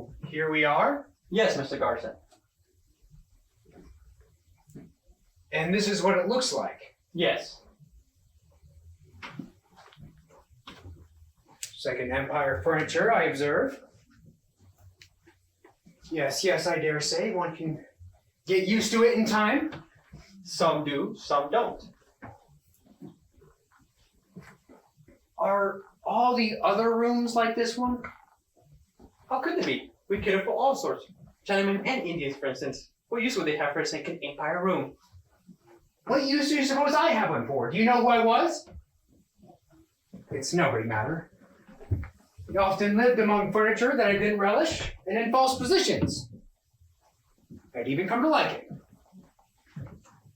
So, here we are? Yes, Mr. Garcin. And this is what it looks like. Yes. Second Empire furniture, I observe. Yes, I dare say. One can get used to it in time. Some do, some don't. Are all the other rooms like this one? How could they be? We cater for all sorts. Chinamen and Indians, for instance. What use would they have for a second Empire room? What use do you suppose I have one for? Do you know who I was? It's nobody matter. I often lived among furniture that I didn't relish, and in false positions. I'd even come to like it.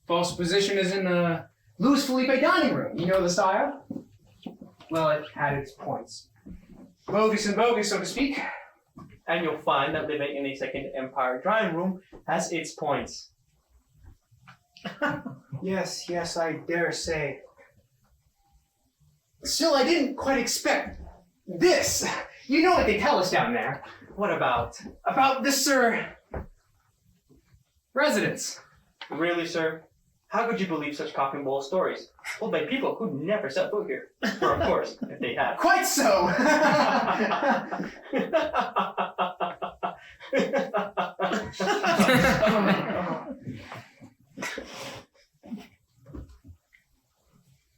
False position is in the Louis Philippe dining room. You know the style? Well, it had its points. Bogus and bogus, so to speak. And you'll find that living in a second Empire drawing room has its points. Yes, I dare say. Still, I didn't quite expect this. You know what they tell us down there. What about? About this, residence. Really, sir? How could you believe such cock and bull stories? Told by people who never set foot here. Or, of course, if they have. Quite so!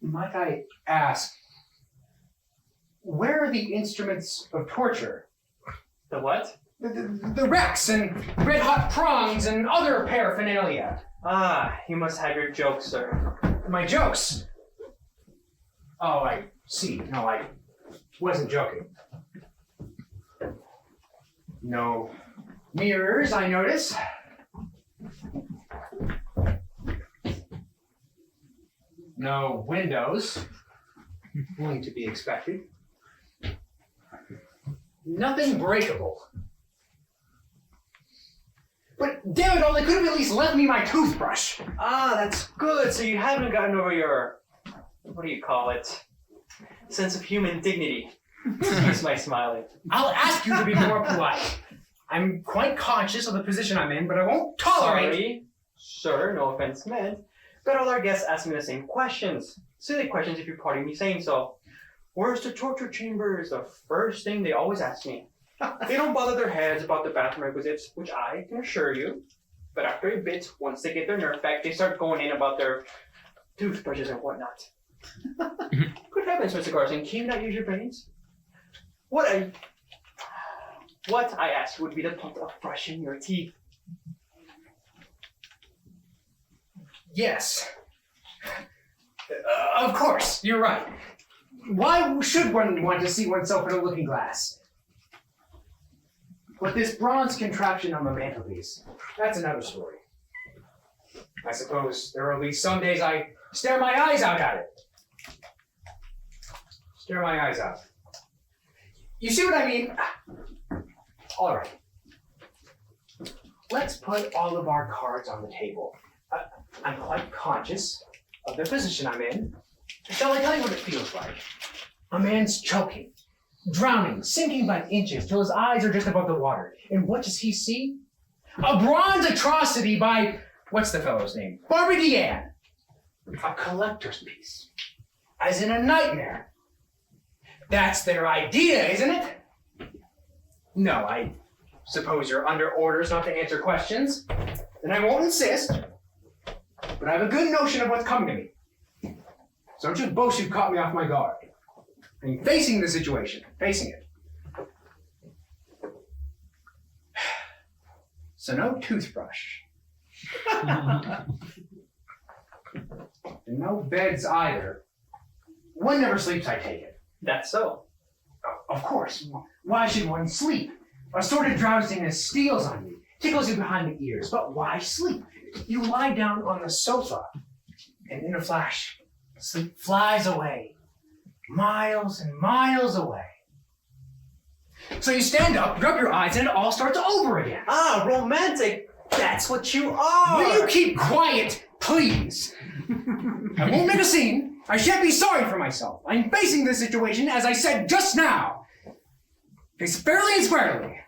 Might I ask, where are the instruments of torture? The what? The rex and red-hot prongs and other paraphernalia. Ah, you must have your jokes, sir. My jokes? Oh, I see. No, I wasn't joking. No mirrors, I notice. No windows. Only to be expected. Nothing breakable. But damn it all, they could have at least left me my toothbrush. Ah, that's good. So you haven't gotten over your, what do you call it? Sense of human dignity. Excuse my smiling. I'll ask you to be more polite. I'm quite conscious of the position I'm in, but I won't tolerate... Sorry, sir, no offense meant. But all our guests ask me the same questions. Silly questions if you're pardon me saying so. Where's the torture chamber is the first thing they always ask me. They don't bother their heads about the bathroom requisites, which I can assure you. But after a bit, once they get their nerve back, they start going in about their toothbrushes and whatnot. Good heavens, Mr. Garcin, can you not use your brains? What I asked would be the point of brushing your teeth. Yes. Of course, you're right. Why should one want to see oneself in a looking glass? But this bronze contraption on the mantelpiece, that's another story. I suppose there will be some days I stare my eyes out at it. Stare my eyes out. You see what I mean? All right. Let's put all of our cards on the table. I'm quite conscious of the position I'm in. Shall I tell you what it feels like? A man's choking, drowning, sinking by inches till his eyes are just above the water. And what does he see? A bronze atrocity by, what's the fellow's name? Barbie Deanne. A collector's piece. As in a nightmare. That's their idea, isn't it? No, I suppose you're under orders not to answer questions. And I won't insist. But I have a good notion of what's coming to me. So don't you boast you've caught me off my guard. I'm facing the situation, facing it. So no toothbrush. And no beds either. One never sleeps, I take it. That's so. Of course. Why should one sleep? A sort of drowsiness steals on you, tickles you behind the ears. But why sleep? You lie down on the sofa, and in a flash, sleep flies away, miles and miles away. So you stand up, rub your eyes, and it all starts over again. Ah, romantic! That's what you are! Will you keep quiet, please? I won't make a scene. I shan't be sorry for myself. I'm facing this situation as I said just now. Face it fairly and squarely.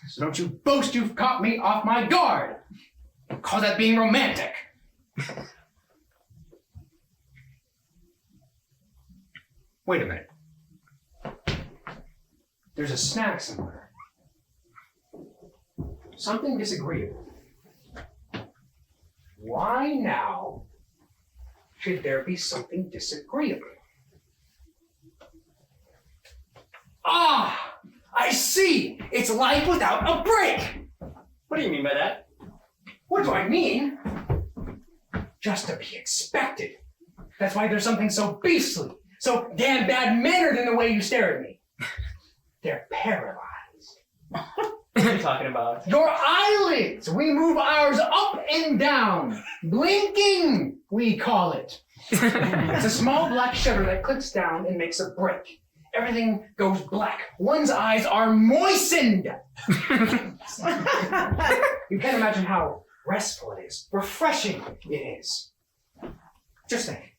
So don't you boast you've caught me off my guard. Call that being romantic. Wait a minute. There's a snack somewhere. Something disagreeable. Why now should there be something disagreeable? Ah! I see! It's life without a break! What do you mean by that? What do I mean? Just to be expected. That's why there's something so beastly, so damn bad-mannered in the way you stare at me. They're paralyzed. What are you talking about? Your eyelids! We move ours up and down. Blinking, we call it. It's a small black shutter that clicks down and makes a break. Everything goes black. One's eyes are moistened. You can't imagine how restful it is, refreshing it is. Just think,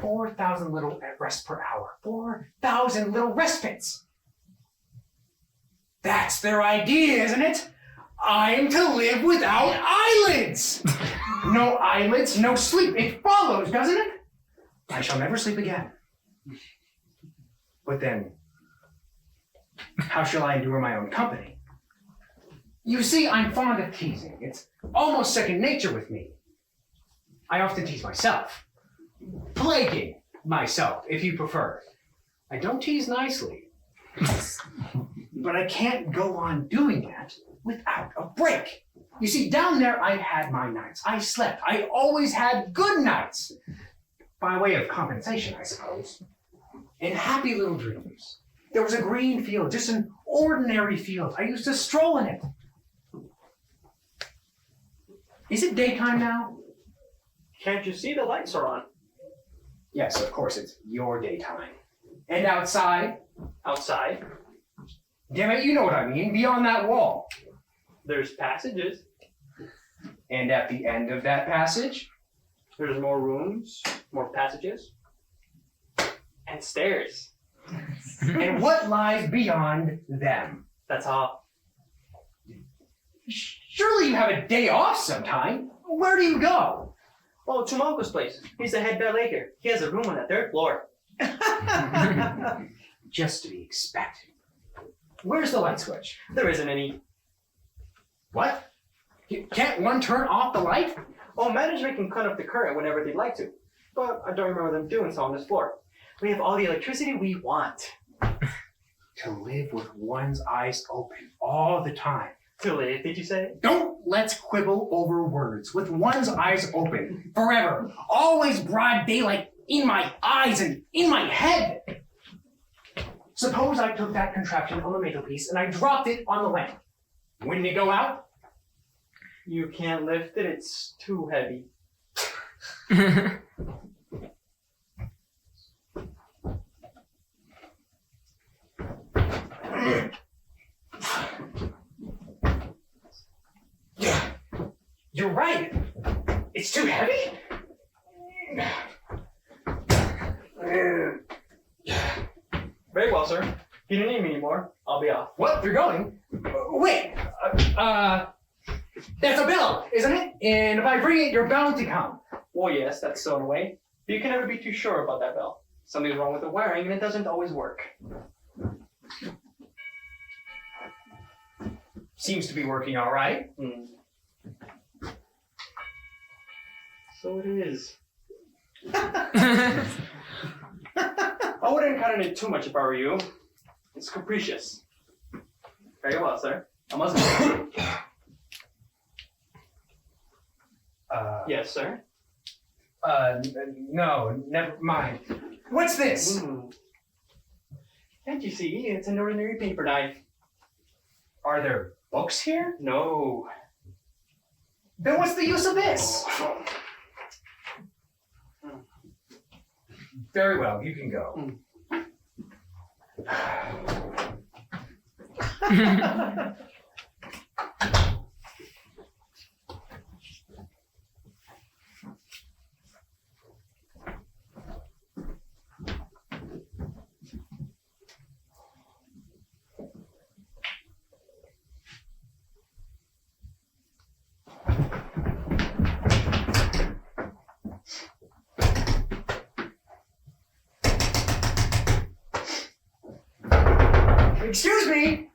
4,000 little rests per hour, 4,000 little respites. That's their idea, isn't it? I'm to live without eyelids. No eyelids, no sleep. It follows, doesn't it? I shall never sleep again. But then, how shall I endure my own company? You see, I'm fond of teasing. It's almost second nature with me. I often tease myself. Plaguing myself, if you prefer. I don't tease nicely. But I can't go on doing that without a break. You see, down there I had my nights. I slept. I always had good nights. By way of compensation, I suppose. And happy little dreams. There was a green field, just an ordinary field. I used to stroll in it. Is it daytime now? Can't you see the lights are on? Yes, of course, it's your daytime. And outside? Outside, Damn it, you know what I mean. Beyond that wall. there's passages. And at the end of that passage? There's more rooms, more passages, and stairs. And what lies beyond them? That's all. Surely you have a day off sometime. Where do you go? Oh, to my uncle's place. He's the head valet. He has a room on the 3rd floor. Just to be expected. Where's the light switch? There isn't any. What? Can't one turn off the light? Oh, management can cut off the current whenever they'd like to. But I don't remember them doing so on this floor. We have all the electricity we want. To live with one's eyes open all the time. Too late, did you say? Don't let's quibble over words. With one's eyes open, forever. Always broad daylight in my eyes and in my head. Suppose I took that contraption on the mantelpiece and I dropped it on the lamp. Wouldn't it go out? You can't lift it, it's too heavy. Yeah, you're right. It's too heavy? Very well, sir. If you don't need me anymore, I'll be off. What? You're going? Wait. That's a bell, isn't it? And if I bring it, you're bound to come. Well, yes, that's so in a way. But you can never be too sure about that bell. Something's wrong with the wiring and it doesn't always work. Seems to be working all right. So it is. I wouldn't cut on it too much if I were you. It's capricious. Very well, sir. I must go. Yes, sir. No, never mind. What's this? Can't you see? It's an ordinary paper knife. Are there books here? No. Then what's the use of this? Very well, you can go. Excuse me!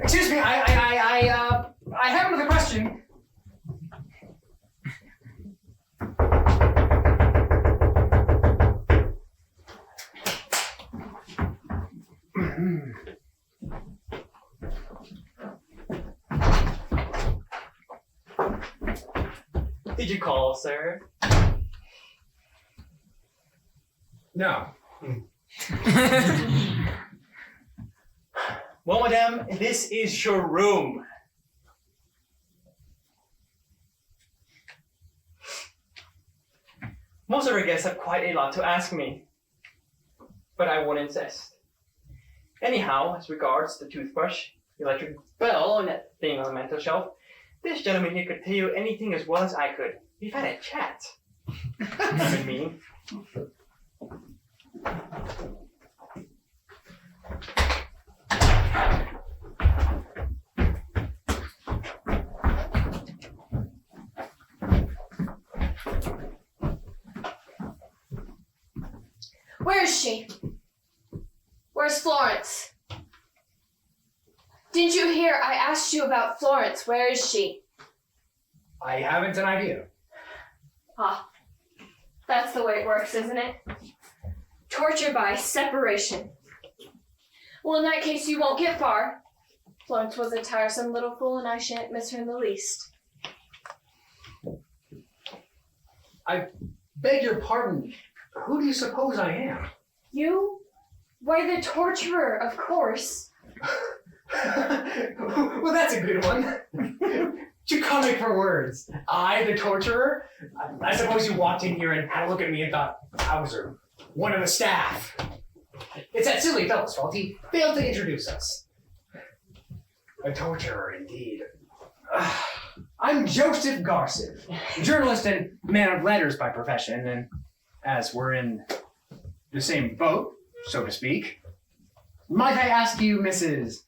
Excuse me, I have another question. Did you call, sir? No. Well, madame, this is your room. Most of our guests have quite a lot to ask me, but I won't insist. Anyhow, as regards the toothbrush, the electric bell, and that thing on the mantel shelf, this gentleman here could tell you anything as well as I could. We've had a chat. I've been meaning. Where is she? Where's Florence? Didn't you hear? I asked you about Florence. Where is she? I haven't an idea. Ah, that's the way it works, isn't it? Torture by separation. Well, in that case, you won't get far. Florence was a tiresome little fool, and I shan't miss her in the least. I beg your pardon. Who do you suppose I am? You? Why, the torturer, of course. Well, that's a good one. Too comic for words. I, the torturer? I suppose you walked in here and had a look at me and thought I was one of the staff. It's that silly fellow's fault. He failed to introduce us. A torturer, indeed. I'm Joseph Garcin, journalist and man of letters by profession, and as we're in the same boat, so to speak, might I ask you, Mrs.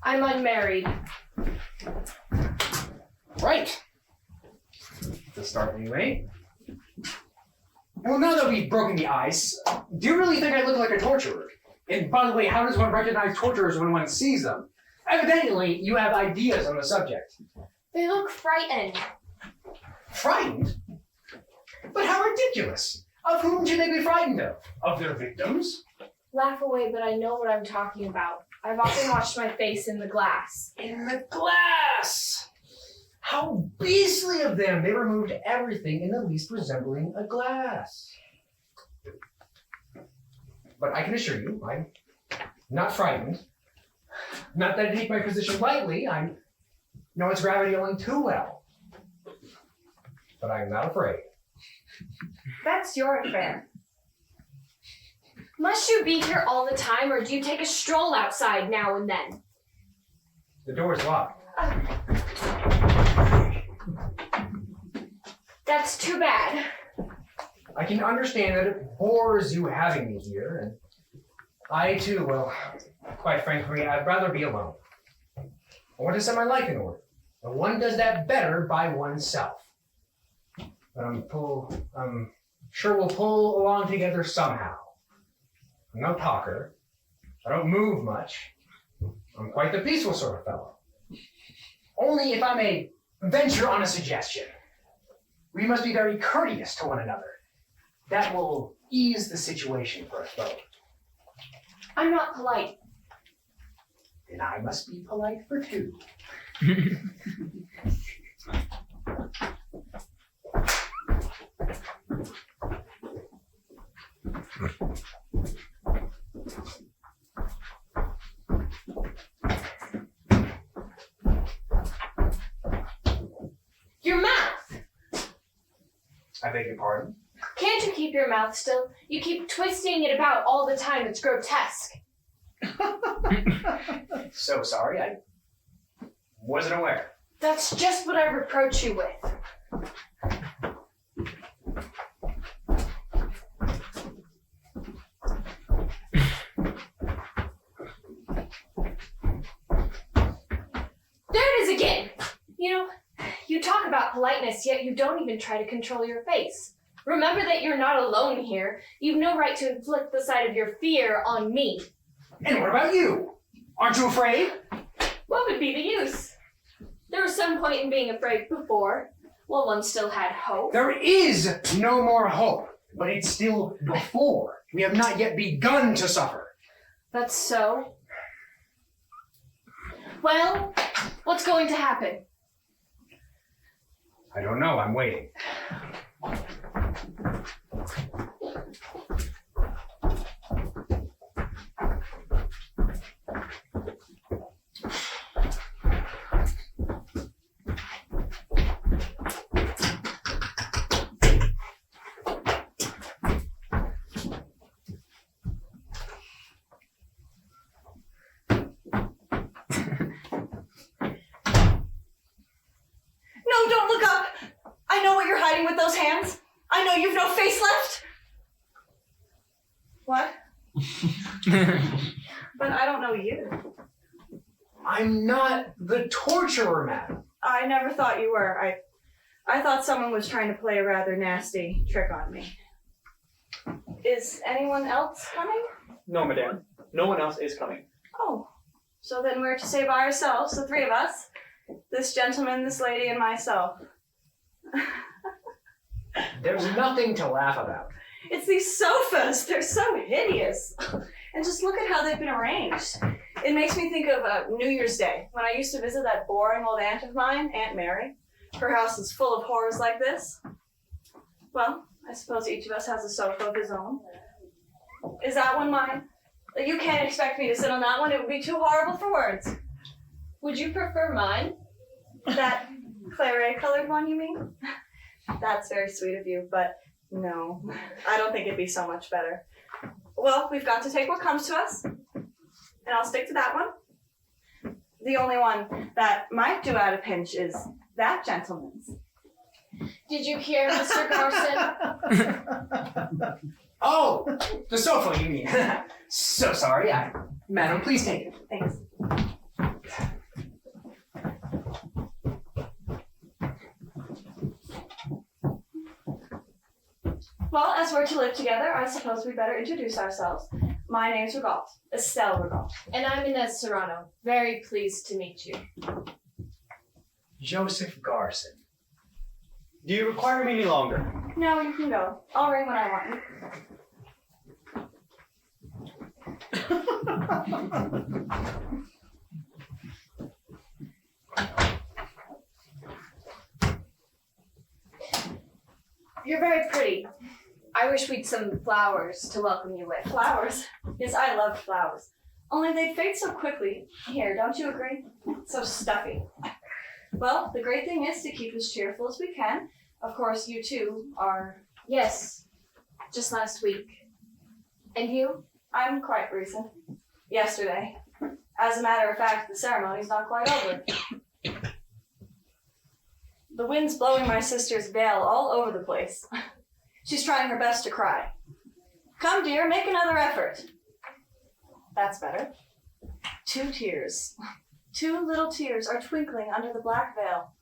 I'm unmarried. Right. To start anyway. Well, now that we've broken the ice, do you really think I look like a torturer? And by the way, how does one recognize torturers when one sees them? Evidently, you have ideas on the subject. They look frightened. Frightened? But how ridiculous! Of whom should they be frightened of? Of their victims? Laugh away, but I know what I'm talking about. I've often watched my face in the glass. In the glass! How beastly of them! They removed everything in the least resembling a glass. But I can assure you, I'm not frightened. Not that I take my position lightly, I know its gravity only too well. But I'm not afraid. That's your affair. Must you be here all the time, or do you take a stroll outside now and then? The door's locked. That's too bad. I can understand that it bores you having me here, and I too, well, quite frankly, I'd rather be alone. I want to set my life in order, and one does that better by oneself. But I'm sure we'll pull along together somehow. I'm no talker. I don't move much. I'm quite the peaceful sort of fellow. Only if I may venture on a suggestion. We must be very courteous to one another. That will ease the situation for us both. I'm not polite. Then I must be polite for two. Your mouth! I beg your pardon? Can't you keep your mouth still? You keep twisting it about all the time. It's grotesque. So sorry, I wasn't aware. That's just what I reproach you with. There it is again! You know, you talk about politeness, yet you don't even try to control your face. Remember that you're not alone here. You've no right to inflict the sight of your fear on me. And what about you? Aren't you afraid? What would be the use? There was some point in being afraid before, while one still had hope. There is no more hope, but it's still before. We have not yet begun to suffer. That's so. Well, what's going to happen? I don't know. I'm waiting. No, don't look up! I know what you're hiding with those hands. I know you've no face left. What? But I don't know you. I'm not the torturer, madam. I never thought you were. I thought someone was trying to play a rather nasty trick on me. Is anyone else coming? No, madame. No one else is coming. Oh, so then we're to stay by ourselves, the three of us. This gentleman, this lady, and myself. There's nothing to laugh about. It's these sofas. They're so hideous. And just look at how they've been arranged. It makes me think of New Year's Day, when I used to visit that boring old aunt of mine, Aunt Mary. Her house is full of horrors like this. Well, I suppose each of us has a sofa of his own. Is that one mine? You can't expect me to sit on that one. It would be too horrible for words. Would you prefer mine? That claret-colored one, you mean? That's very sweet of you, but no, I don't think it'd be so much better. Well, we've got to take what comes to us, and I'll stick to that one. The only one that might do at a pinch is that gentleman's. Did you hear, Mr. Garcin? Oh, the sofa, you mean? So sorry. Madam, please take it. Thanks. Well, as we're to live together, I suppose we better introduce ourselves. My name's Rigault, Estelle Rigault. And I'm Inez Serrano. Very pleased to meet you. Joseph Garcin. Do you require me any longer? No, you can go. I'll ring when I want you. You're very pretty. I wish we'd some flowers to welcome you with. Flowers? Yes, I love flowers. Only they'd fade so quickly. Here, don't you agree? So stuffy. Well, the great thing is to keep as cheerful as we can. Of course, you two are... Yes, just last week. And you? I'm quite recent. Yesterday. As a matter of fact, the ceremony's not quite over. The wind's blowing my sister's veil all over the place. She's trying her best to cry. Come, dear, make another effort. That's better. 2 tears. 2 little tears are twinkling under the black veil.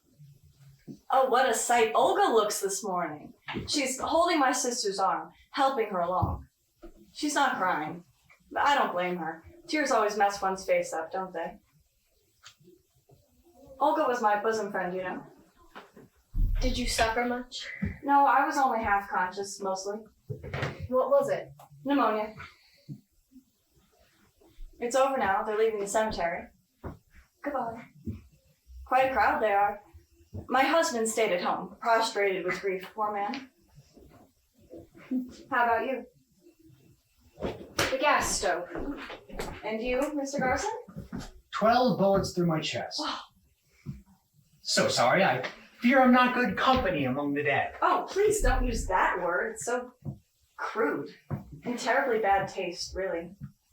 Oh, what a sight Olga looks this morning. She's holding my sister's arm, helping her along. She's not crying, but I don't blame her. Tears always mess one's face up, don't they? Olga was my bosom friend, you know. Did you suffer much? No, I was only half conscious, mostly. What was it? Pneumonia. It's over now. They're leaving the cemetery. Goodbye. Quite a crowd they are. My husband stayed at home, prostrated with grief, poor man. How about you? The gas stove. And you, Mr. Garcin? 12 bullets through my chest. So sorry. I fear I'm not good company among the dead. Oh, please don't use that word. It's so crude. In terribly bad taste, really.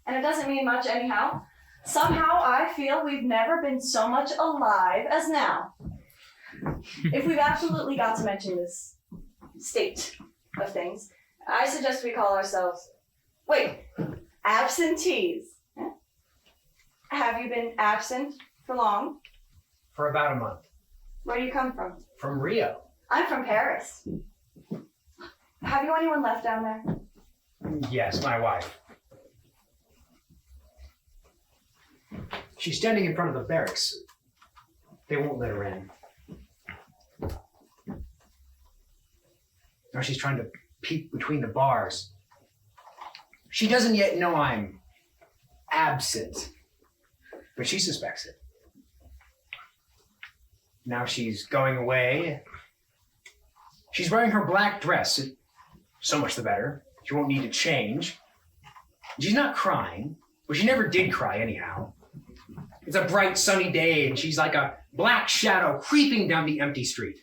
And it doesn't mean much anyhow. Somehow I feel we've never been so much alive as now. If we've absolutely got to mention this state of things, I suggest we call ourselves, absentees. Have you been absent for long? For about a month. Where do you come from? From Rio. I'm from Paris. Have you anyone left down there? Yes, my wife. She's standing in front of the barracks. They won't let her in. Now she's trying to peek between the bars. She doesn't yet know I'm absent, but she suspects it. Now she's going away. She's wearing her black dress. So much the better. She won't need to change. She's not crying, but she never did cry anyhow. It's a bright sunny day and she's like a black shadow creeping down the empty street.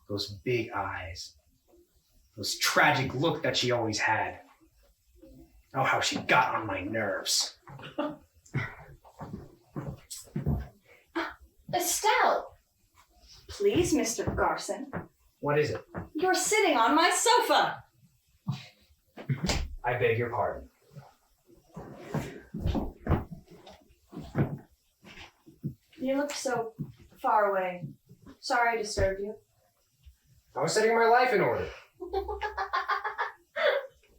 Those big eyes. Those tragic look that she always had. Oh, how she got on my nerves. Estelle! Please, Mr. Garcin. What is it? You're sitting on my sofa. I beg your pardon. You look so far away. Sorry I disturbed you. I was setting my life in order.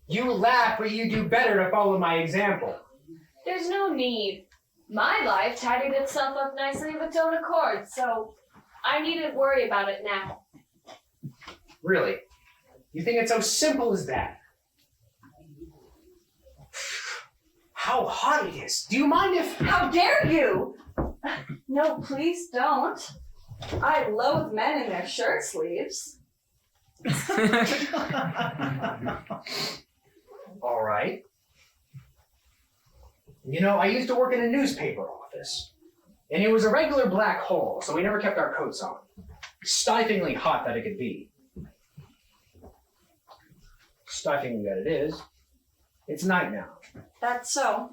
You laugh, but you do better to follow my example. There's no need. My life tidied itself up nicely of its own accord, so I needn't worry about it now. Really? You think it's so simple as that? How hot it is. Do you mind if... How dare you? No, please don't. I loathe men in their shirt sleeves. All right. You know, I used to work in a newspaper office, and it was a regular black hole, so we never kept our coats on. Stiflingly hot that it could be. Stifling that it is. It's night now. That's so.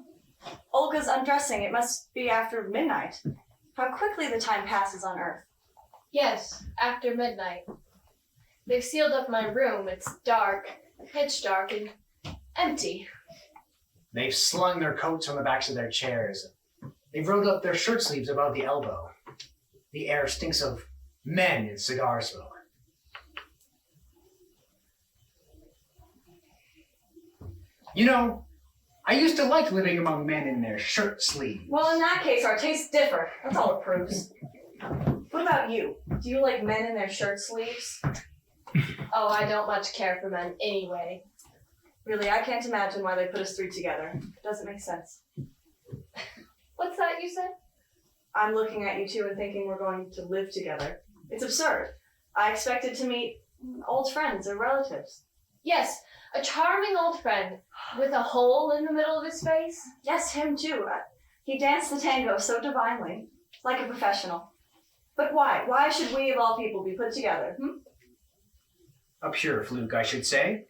Olga's undressing. It must be after midnight. How quickly the time passes on Earth. Yes, after midnight. They've sealed up my room. It's dark, pitch dark, and empty. They've slung their coats on the backs of their chairs. They've rolled up their shirt sleeves above the elbow. The air stinks of men and cigar smoke. You know, I used to like living among men in their shirt sleeves. Well, in that case, our tastes differ. That's all it proves. What about you? Do you like men in their shirt sleeves? Oh, I don't much care for men anyway. Really, I can't imagine why they put us three together. It doesn't make sense. What's that you said? I'm looking at you two and thinking we're going to live together. It's absurd. I expected to meet old friends or relatives. Yes, a charming old friend with a hole in the middle of his face. Yes, him too. He danced the tango so divinely, like a professional. But why? Why should we, of all people, be put together? A pure fluke, I should say.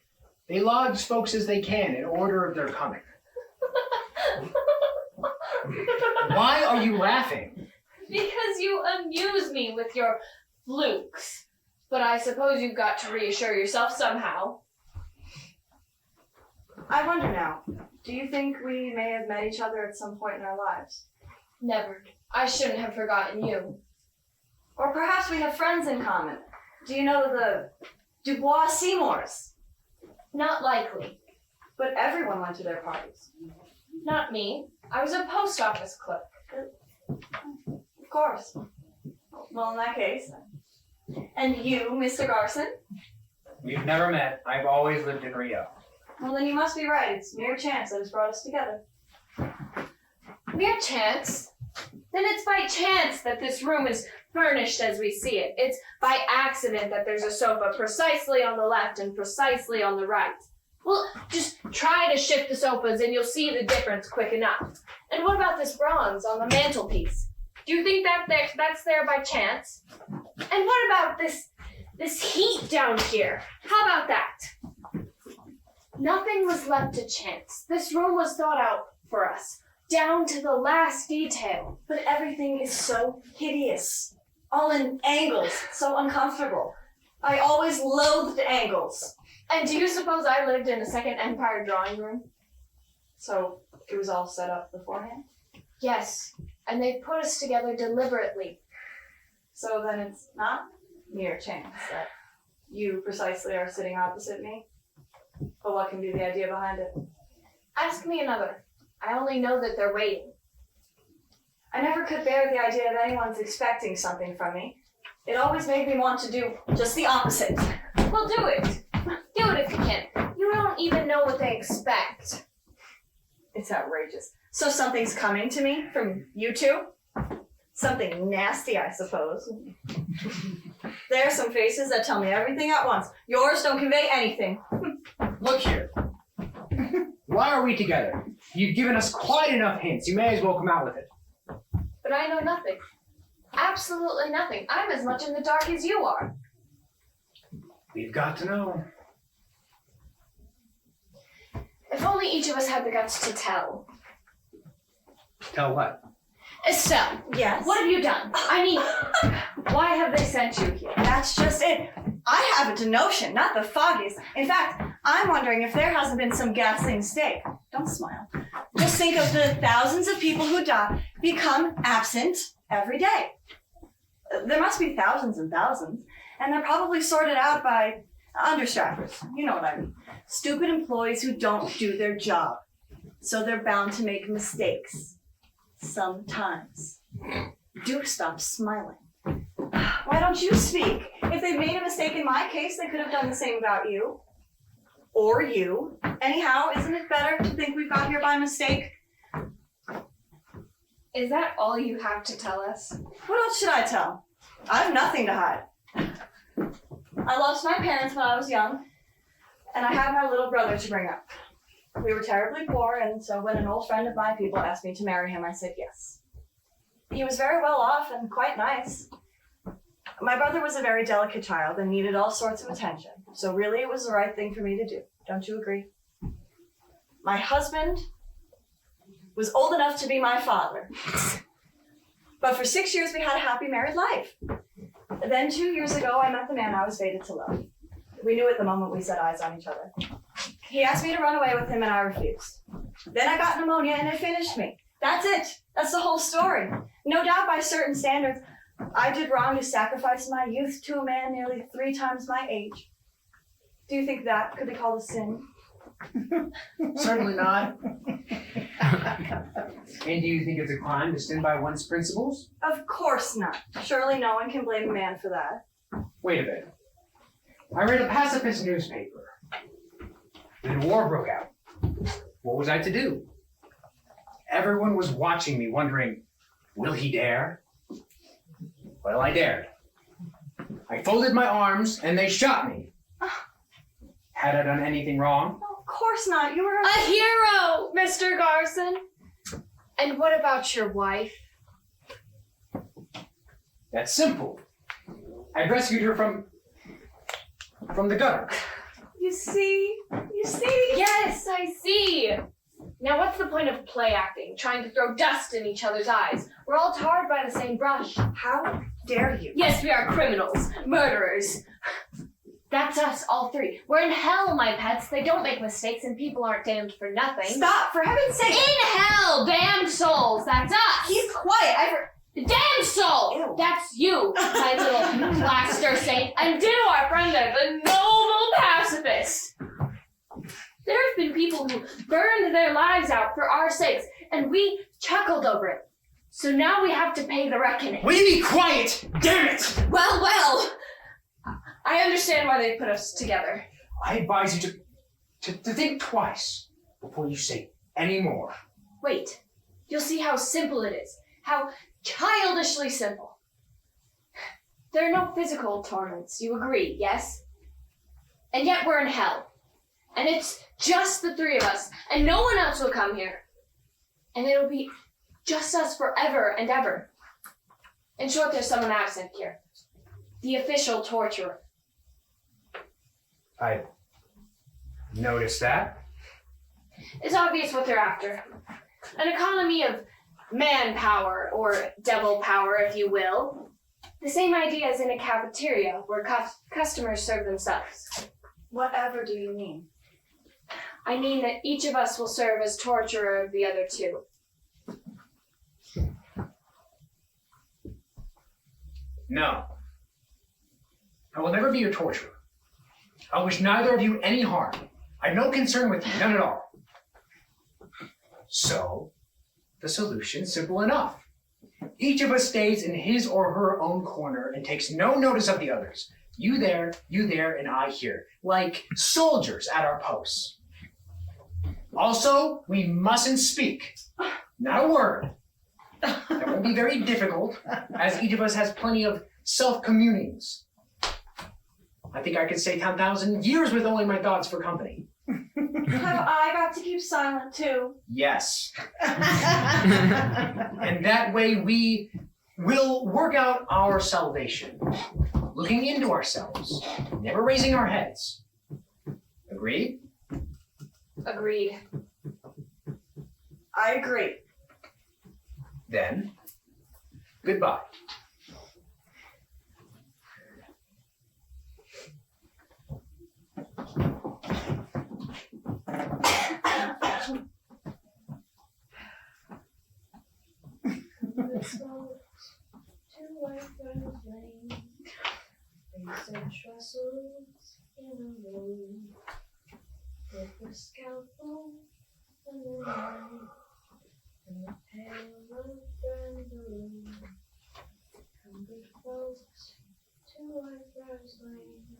They lodge folks as they can in order of their coming. Why are you laughing? Because you amuse me with your flukes. But I suppose you've got to reassure yourself somehow. I wonder now, do you think we may have met each other at some point in our lives? Never. I shouldn't have forgotten you. Or perhaps we have friends in common. Do you know the Dubois Seymours? Not likely. But everyone went to their parties. Not me. I was a post office clerk. Of course. Well, in that case. And you, Mr. Garcin? We've never met. I've always lived in Rio. Well, then you must be right. It's mere chance that has brought us together. Mere chance? Then it's by chance that this room is furnished as we see it. It's by accident that there's a sofa precisely on the left and precisely on the right. Well, just try to shift the sofas and you'll see the difference quick enough. And what about this bronze on the mantelpiece? Do you think that's there by chance? And what about this heat down here? How about that? Nothing was left to chance. This room was thought out for us, down to the last detail. But everything is so hideous. All in angles, so uncomfortable. I always loathed angles. And do you suppose I lived in a Second Empire drawing room? So it was all set up beforehand? Yes, and they put us together deliberately. So then it's not mere chance that... You precisely are sitting opposite me. But what can be the idea behind it? Ask me another. I only know that they're waiting. I never could bear the idea of anyone's expecting something from me. It always made me want to do just the opposite. Well, do it. Do it if you can. You don't even know what they expect. It's outrageous. So something's coming to me from you two? Something nasty, I suppose. There are some faces that tell me everything at once. Yours don't convey anything. Look here. Why are we together? You've given us quite enough hints. You may as well come out with it. But I know nothing. Absolutely nothing. I'm as much in the dark as you are. We've got to know. If only each of us had the guts to tell. Tell what? Estelle, Yes? what have you done? I mean, why have they sent you here? That's just it. I haven't a notion, not the foggiest. In fact, I'm wondering if there hasn't been some ghastly mistake. Don't smile. Just think of the thousands of people who die, become absent every day. There must be thousands and thousands, and they're probably sorted out by understrappers. You know what I mean. Stupid employees who don't do their job. So they're bound to make mistakes. Sometimes. Do stop smiling. Why don't you speak? If they made a mistake in my case, they could have done the same about you. Or you. Anyhow, isn't it better to think we've got here by mistake? Is that all you have to tell us? What else should I tell? I have nothing to hide. I lost my parents when I was young, and I had my little brother to bring up. We were terribly poor, and so when an old friend of my people asked me to marry him, I said yes. He was very well off and quite nice. My brother was a very delicate child and needed all sorts of attention, so really it was the right thing for me to do. Don't you agree? My husband was old enough to be my father. But for 6 years we had a happy married life. Then 2 years ago I met the man I was fated to love. We knew it the moment we set eyes on each other. He asked me to run away with him and I refused. Then I got pneumonia and it finished me. That's it. That's the whole story. No doubt by certain standards, I did wrong to sacrifice my youth to a man nearly 3 times my age. Do you think that could be called a sin? Certainly not. And do you think it's a crime to stand by one's principles? Of course not. Surely no one can blame a man for that. Wait a bit. I read a pacifist newspaper. Then war broke out. What was I to do? Everyone was watching me, wondering, will he dare? Well, I dared. I folded my arms, and they shot me. Had I done anything wrong? No, of course not. You were A hero, Mr. Garcin. And what about your wife? That's simple. I rescued her from the gutter. You see? Yes, I see. Now what's the point of play acting, trying to throw dust in each other's eyes? We're all tarred by the same brush. How dare you? Yes, we are criminals, murderers. That's us, all three. We're in hell, my pets. They don't make mistakes and people aren't damned for nothing. Stop, for heaven's sake! In hell, damned souls, that's us. Keep quiet. Damned soul! Ew. That's you, my little plaster saint. And do our friend there, the noble pacifist. There have been people who burned their lives out for our sakes, and we chuckled over it. So now we have to pay the reckoning. Will you be quiet? Damn it! Well, I understand why they put us together. I advise you to think twice before you say any more. Wait, you'll see how simple it is. How childishly simple. There are no physical torments, you agree, yes? And yet we're in hell. And it's just the three of us, and no one else will come here. And it'll be just us forever and ever. In short, there's someone absent here. The official torturer. I noticed that. It's obvious what they're after. An economy of manpower, or devil power, if you will. The same idea as in a cafeteria, where customers serve themselves. Whatever do you mean? I mean that each of us will serve as torturer of the other two. No. I will never be your torturer. I wish neither of you any harm. I've no concern with you, none at all. So, the solution's simple enough. Each of us stays in his or her own corner and takes no notice of the others. You there, and I here, like soldiers at our posts. Also, we mustn't speak. Not a word. That won't be very difficult, as each of us has plenty of self-communings. I think I could stay 10,000 years with only my thoughts for company. Have I got to keep silent too? Yes. And that way we will work out our salvation, looking into ourselves, never raising our heads. Agreed? Agreed. I agree. Then, goodbye. With a scalpel and the knife and the pail of brandolin. Come, good folks, to Whitefriars Lane.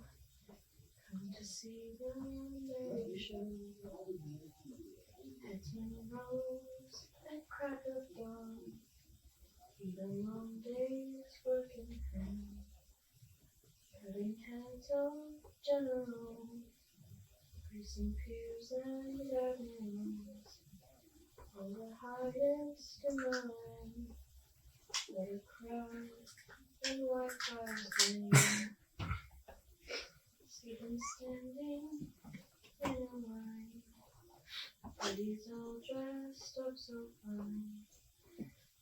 Come to see the merry show. Headsmen rose at crack of dawn. Even long days working hand. Cutting heads of generals. Greasing peers and admirals, all the highest in the land, what a crowd in Whitefriars Lane. See them standing in a line, ladies all dressed up so fine,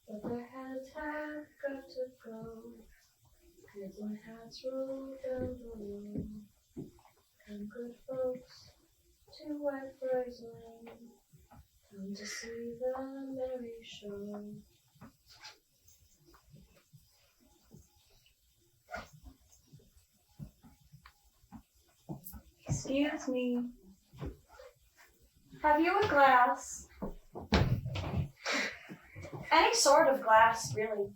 but their heads have got to go, heads and hats roll down below. Come, good folks, to Whitefriars Lane, come to see the merry show. Excuse me. Have you a glass? Any sort of glass, really.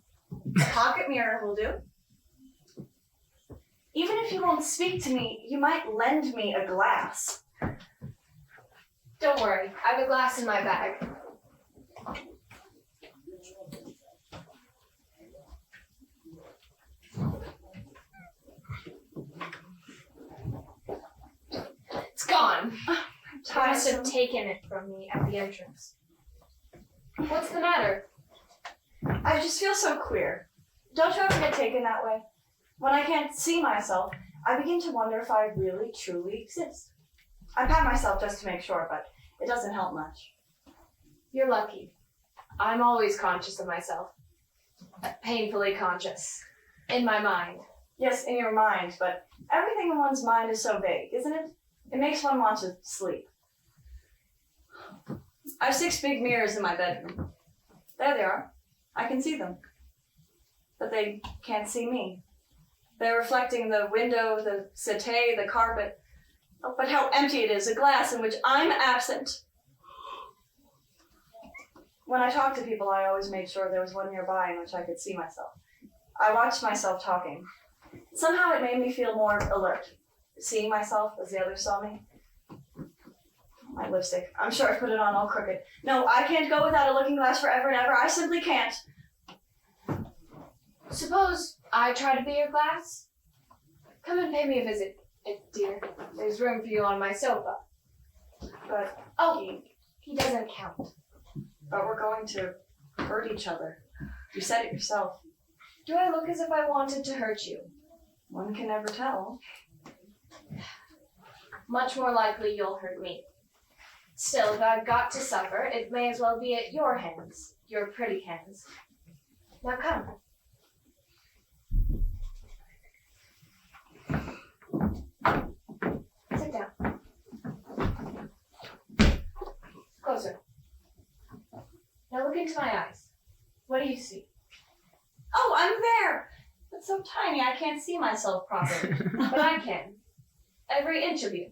A pocket mirror will do. Even if you won't speak to me, you might lend me a glass. Don't worry, I have a glass in my bag. It's gone. I must have taken it from me at the entrance. What's the matter? I just feel so queer. Don't you ever get taken that way? When I can't see myself, I begin to wonder if I really, truly exist. I pat myself just to make sure, but it doesn't help much. You're lucky. I'm always conscious of myself. Painfully conscious. In my mind. Yes, in your mind, but everything in one's mind is so vague, isn't it? It makes one want to sleep. I have 6 big mirrors in my bedroom. There they are. I can see them. But they can't see me. They're reflecting the window, the settee, the carpet. Oh, but how empty it is, a glass in which I'm absent. When I talk to people, I always made sure there was one nearby in which I could see myself. I watched myself talking. Somehow it made me feel more alert, seeing myself as the others saw me. My lipstick. I'm sure I put it on all crooked. No, I can't go without a looking glass forever and ever. I simply can't. Suppose I try to be your glass? Come and pay me a visit, dear. There's room for you on my sofa. But, He doesn't count. but we're going to hurt each other. You said it yourself. Do I look as if I wanted to hurt you? One can never tell. Much more likely you'll hurt me. Still, if I've got to suffer, it may as well be at your hands, your pretty hands. Now come. Sit down. Closer. Now look into my eyes. What do you see? Oh, I'm there! It's so tiny I can't see myself properly. But I can. Every inch of you.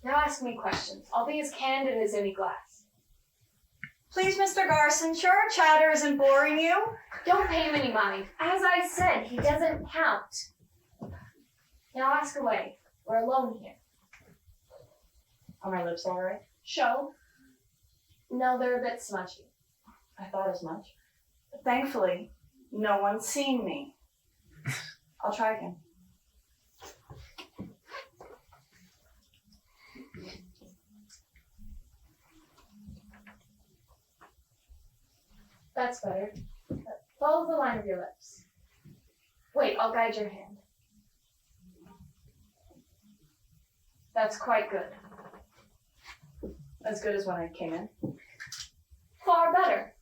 Now ask me questions. I'll be as candid as any glass. Please, Mr. Garcin, sure our chatter isn't boring you? Don't pay him any mind. As I said, he doesn't count. Now ask away. We're alone here. Are my lips all right? Show? No, they're a bit smudgy. I thought as much. But thankfully, no one's seen me. I'll try again. That's better. Follow the line of your lips. Wait, I'll guide your hand. That's quite good. As good as when I came in. Far better.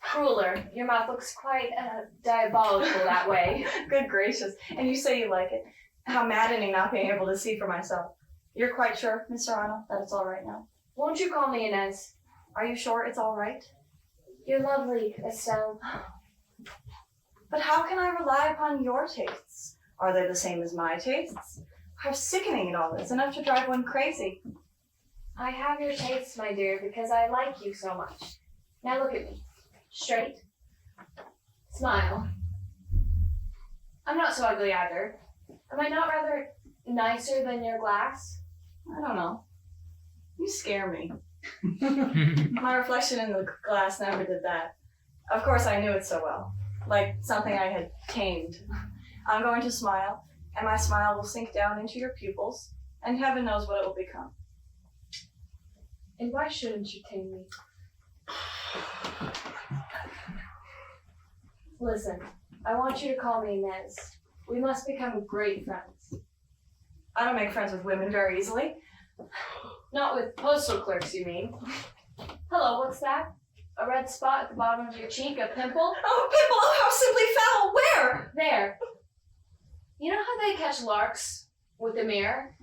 Crueler. Your mouth looks quite diabolical that way. Good gracious. And you say you like it. How maddening not being able to see for myself. You're quite sure, Miss Serrano, that it's all right now? Won't you call me Inez? Are you sure it's all right? You're lovely, Estelle. But how can I rely upon your tastes? Are they the same as my tastes? How sickening it all is, enough to drive one crazy. I have your tastes, my dear, because I like you so much. Now look at me. Straight. Smile. I'm not so ugly either. Am I not rather nicer than your glass? I don't know. You scare me. My reflection in the glass never did that. Of course, I knew it so well. Like something I had tamed. I'm going to smile, and my smile will sink down into your pupils, and heaven knows what it will become. And why shouldn't you tame me? Listen, I want you to call me Inez. We must become great friends. I don't make friends with women very easily. Not with postal clerks, you mean? Hello, what's that? A red spot at the bottom of your cheek, a pimple? Oh, pimple! Oh, how simply foul! Where? There. You know how they catch larks with a mirror?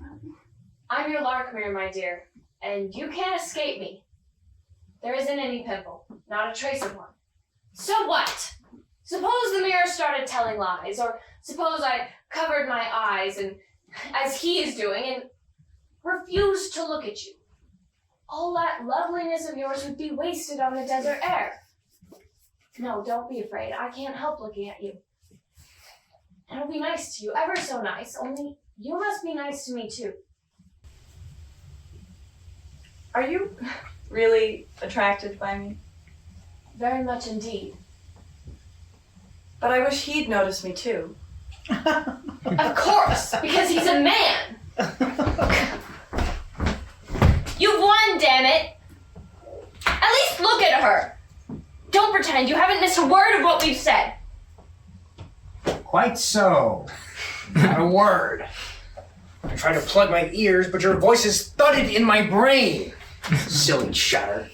I'm your lark mirror, my dear, and you can't escape me. There isn't any pimple, not a trace of one. So what? Suppose the mirror started telling lies, or suppose I covered my eyes and, as he is doing, and refused to look at you. All that loveliness of yours would be wasted on the desert air. No, don't be afraid. I can't help looking at you. And I'll be nice to you, ever so nice, only you must be nice to me too. Are you really attracted by me? Very much indeed. But I wish he'd notice me too. Of course, because he's a man. You've won, damn it! At least look at her! Don't pretend you haven't missed a word of what we've said. Quite so. Not a word. I try to plug my ears, but your voice is thudded in my brain. Silly chatter.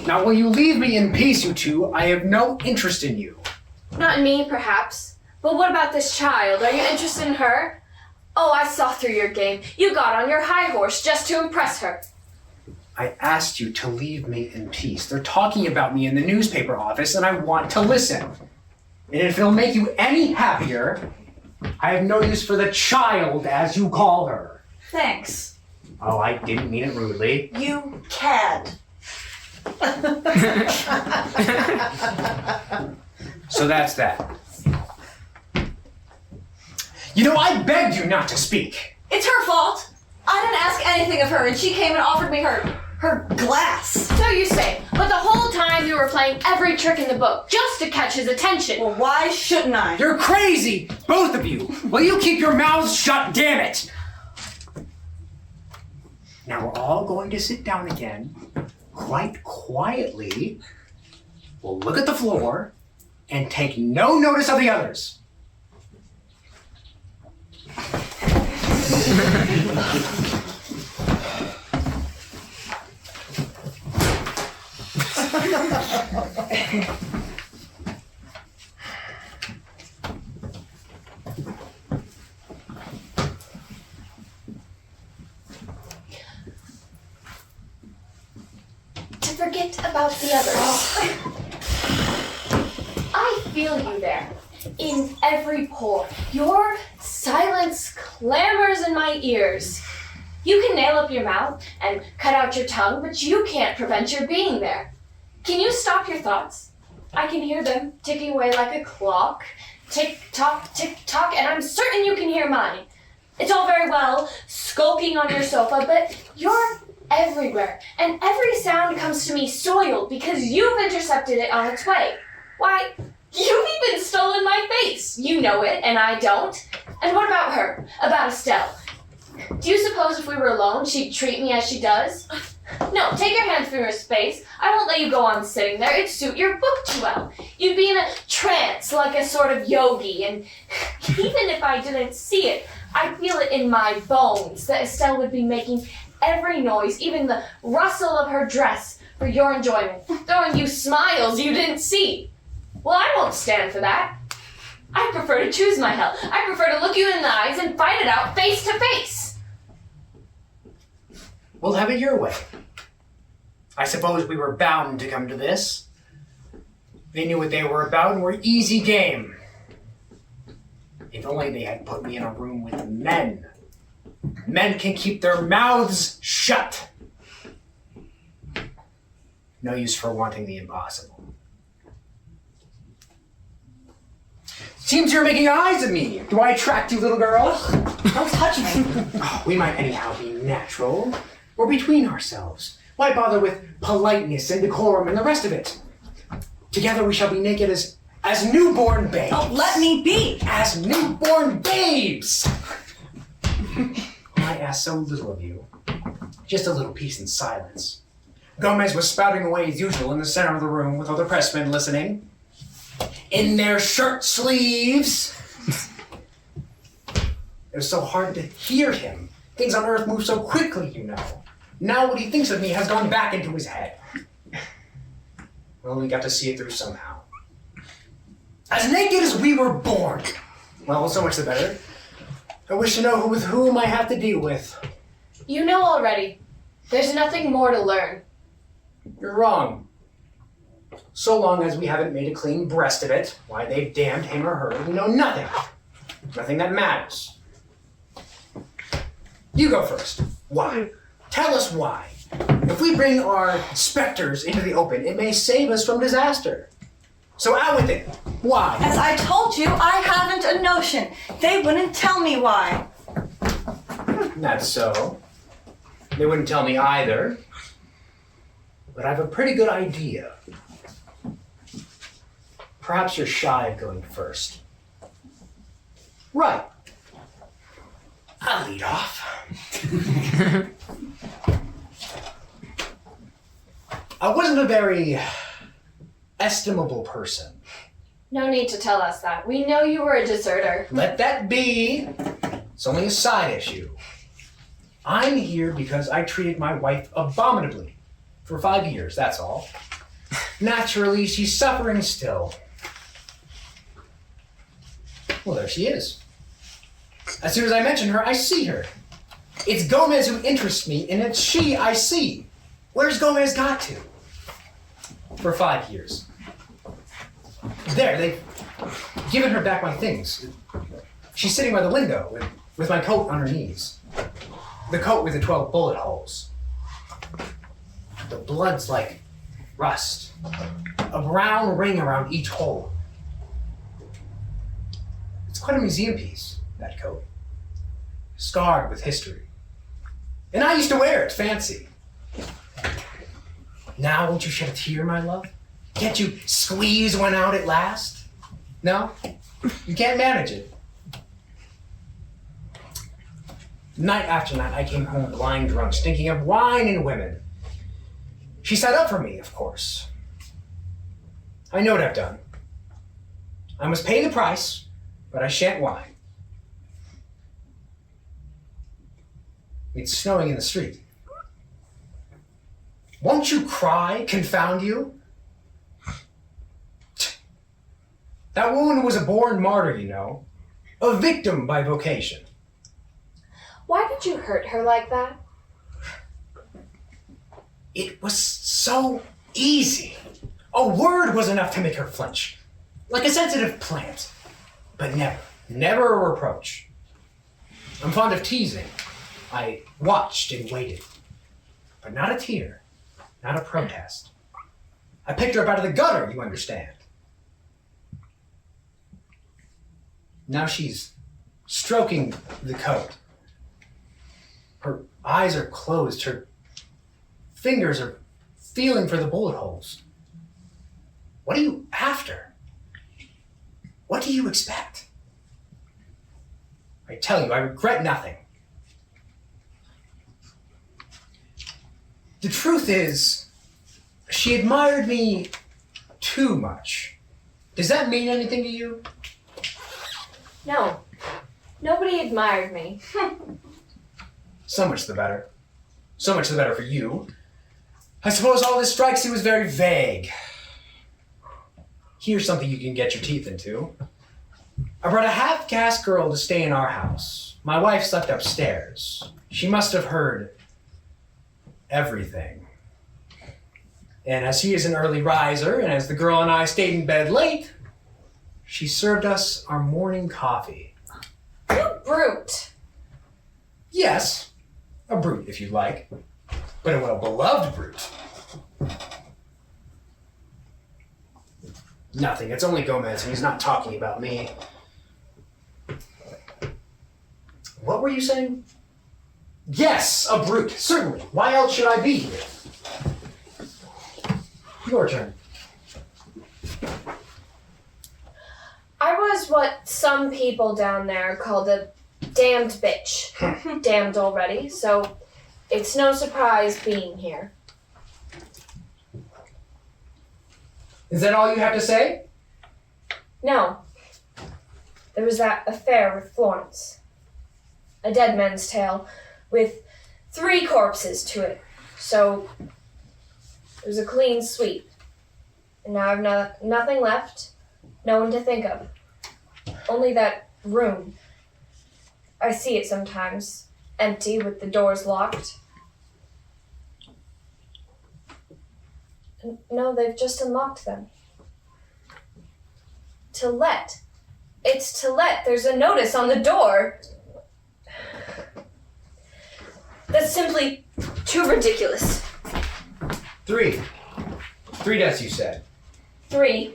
Now will you leave me in peace, you two? I have no interest in you. Not in me, perhaps. But what about this child? Are you interested in her? Oh, I saw through your game. You got on your high horse just to impress her. I asked you to leave me in peace. They're talking about me in the newspaper office, and I want to listen. And if it'll make you any happier, I have no use for the child, as you call her. Thanks. Oh, I didn't mean it rudely. You cad. So that's that. You know, I begged you not to speak. It's her fault. I didn't ask anything of her, and she came and offered me her glass. So you say, but the whole time you were playing every trick in the book just to catch his attention. Well, why shouldn't I? You're crazy, both of you. Will you keep your mouths shut, damn it? Now we're all going to sit down again, quite quietly. We'll look at the floor and take no notice of the others. To forget about the others. I feel you there, in every pore. Your silence clamors in my ears. You can nail up your mouth and cut out your tongue, but you can't prevent your being there. Can you stop your thoughts? I can hear them ticking away like a clock. Tick-tock, tick-tock, and I'm certain you can hear mine. It's all very well skulking on your sofa, but you're everywhere, and every sound comes to me soiled because you've intercepted it on its way. Why, you've even stolen my face. You know it, and I don't. And what about her? About Estelle? Do you suppose if we were alone, she'd treat me as she does? No, take your hands from your space. I won't let you go on sitting there. It'd suit your book too well. You'd be in a trance like a sort of yogi, and even if I didn't see it, I feel it in my bones that Estelle would be making every noise, even the rustle of her dress, for your enjoyment, throwing you smiles you didn't see. Well, I won't stand for that. I prefer to choose my hell. I prefer to look you in the eyes and fight it out face to face. We'll have it your way. I suppose we were bound to come to this. They knew what they were about and were easy game. If only they had put me in a room with men. Men can keep their mouths shut. No use for wanting the impossible. Seems you're making eyes at me. Do I attract you, little girl? Don't touch me. Oh, we might anyhow be natural. We're between ourselves. Why bother with politeness and decorum and the rest of it? Together we shall be naked as newborn babes. Oh, let me be. As newborn babes. I ask so little of you. Just a little peace and silence. Gomez was spouting away as usual in the center of the room with other pressmen listening. In their shirt sleeves. It was so hard to hear him. Things on Earth move so quickly, you know. Now what he thinks of me has gone back into his head. We only got to see it through somehow. As naked as we were born. Well, so much the better. I wish to know with whom I have to deal with. You know already. There's nothing more to learn. You're wrong. So long as we haven't made a clean breast of it, why they've damned him or her, we know nothing. Nothing that matters. You go first. Why? Tell us why. If we bring our specters into the open, it may save us from disaster. So out with it. Why? As I told you, I haven't a notion. They wouldn't tell me why. That's so. They wouldn't tell me either. But I have a pretty good idea. Perhaps you're shy of going first. Right. I'll lead off. I wasn't a very estimable person. No need to tell us that. We know you were a deserter. Let that be. It's only a side issue. I'm here because I treated my wife abominably for 5 years, that's all. Naturally, she's suffering still. Well, there she is. As soon as I mention her, I see her. It's Gomez who interests me, and it's she I see. Where's Gomez got to? For 5 years. There, they've given her back my things. She's sitting by the window with my coat on her knees. The coat with the 12 bullet holes. The blood's like rust. A brown ring around each hole. It's quite a museum piece, that coat. Scarred with history. And I used to wear it, fancy. Now won't you shed a tear, my love? Can't you squeeze one out at last? No? You can't manage it. Night after night, I came home blind drunk, stinking of wine and women. She sat up for me, of course. I know what I've done. I must pay the price, but I shan't whine. It's snowing in the street. Won't you cry, confound you? That woman was a born martyr, you know. A victim by vocation. Why did you hurt her like that? It was so easy. A word was enough to make her flinch. Like a sensitive plant. But never a reproach. I'm fond of teasing. I watched and waited. But not a tear, not a protest. I picked her up out of the gutter, you understand. Now she's stroking the coat. Her eyes are closed, her fingers are feeling for the bullet holes. What are you after? What do you expect? I tell you, I regret nothing. The truth is, she admired me too much. Does that mean anything to you? No. Nobody admired me. So much the better. So much the better for you. I suppose all this strikes you as very vague. Here's something you can get your teeth into. I brought a half-caste girl to stay in our house. My wife slept upstairs. She must have heard everything. And as she is an early riser, and as the girl and I stayed in bed late, she served us our morning coffee. You brute. Yes, a brute if you like, but a well-beloved brute. Nothing, it's only Gomez, and he's not talking about me. What were you saying? Yes, a brute, certainly. Why else should I be here? Your turn. I was what some people down there called a damned bitch. Damned already, so it's no surprise being here. Is that all you have to say? No. There was that affair with Florence. A dead man's tale with 3 corpses to it. So it was a clean sweep. And now I've nothing left, no one to think of. Only that room. I see it sometimes, empty with the doors locked. No, they've just unlocked them. To let. It's to let. There's a notice on the door. That's simply too ridiculous. 3. 3 deaths, you said. 3.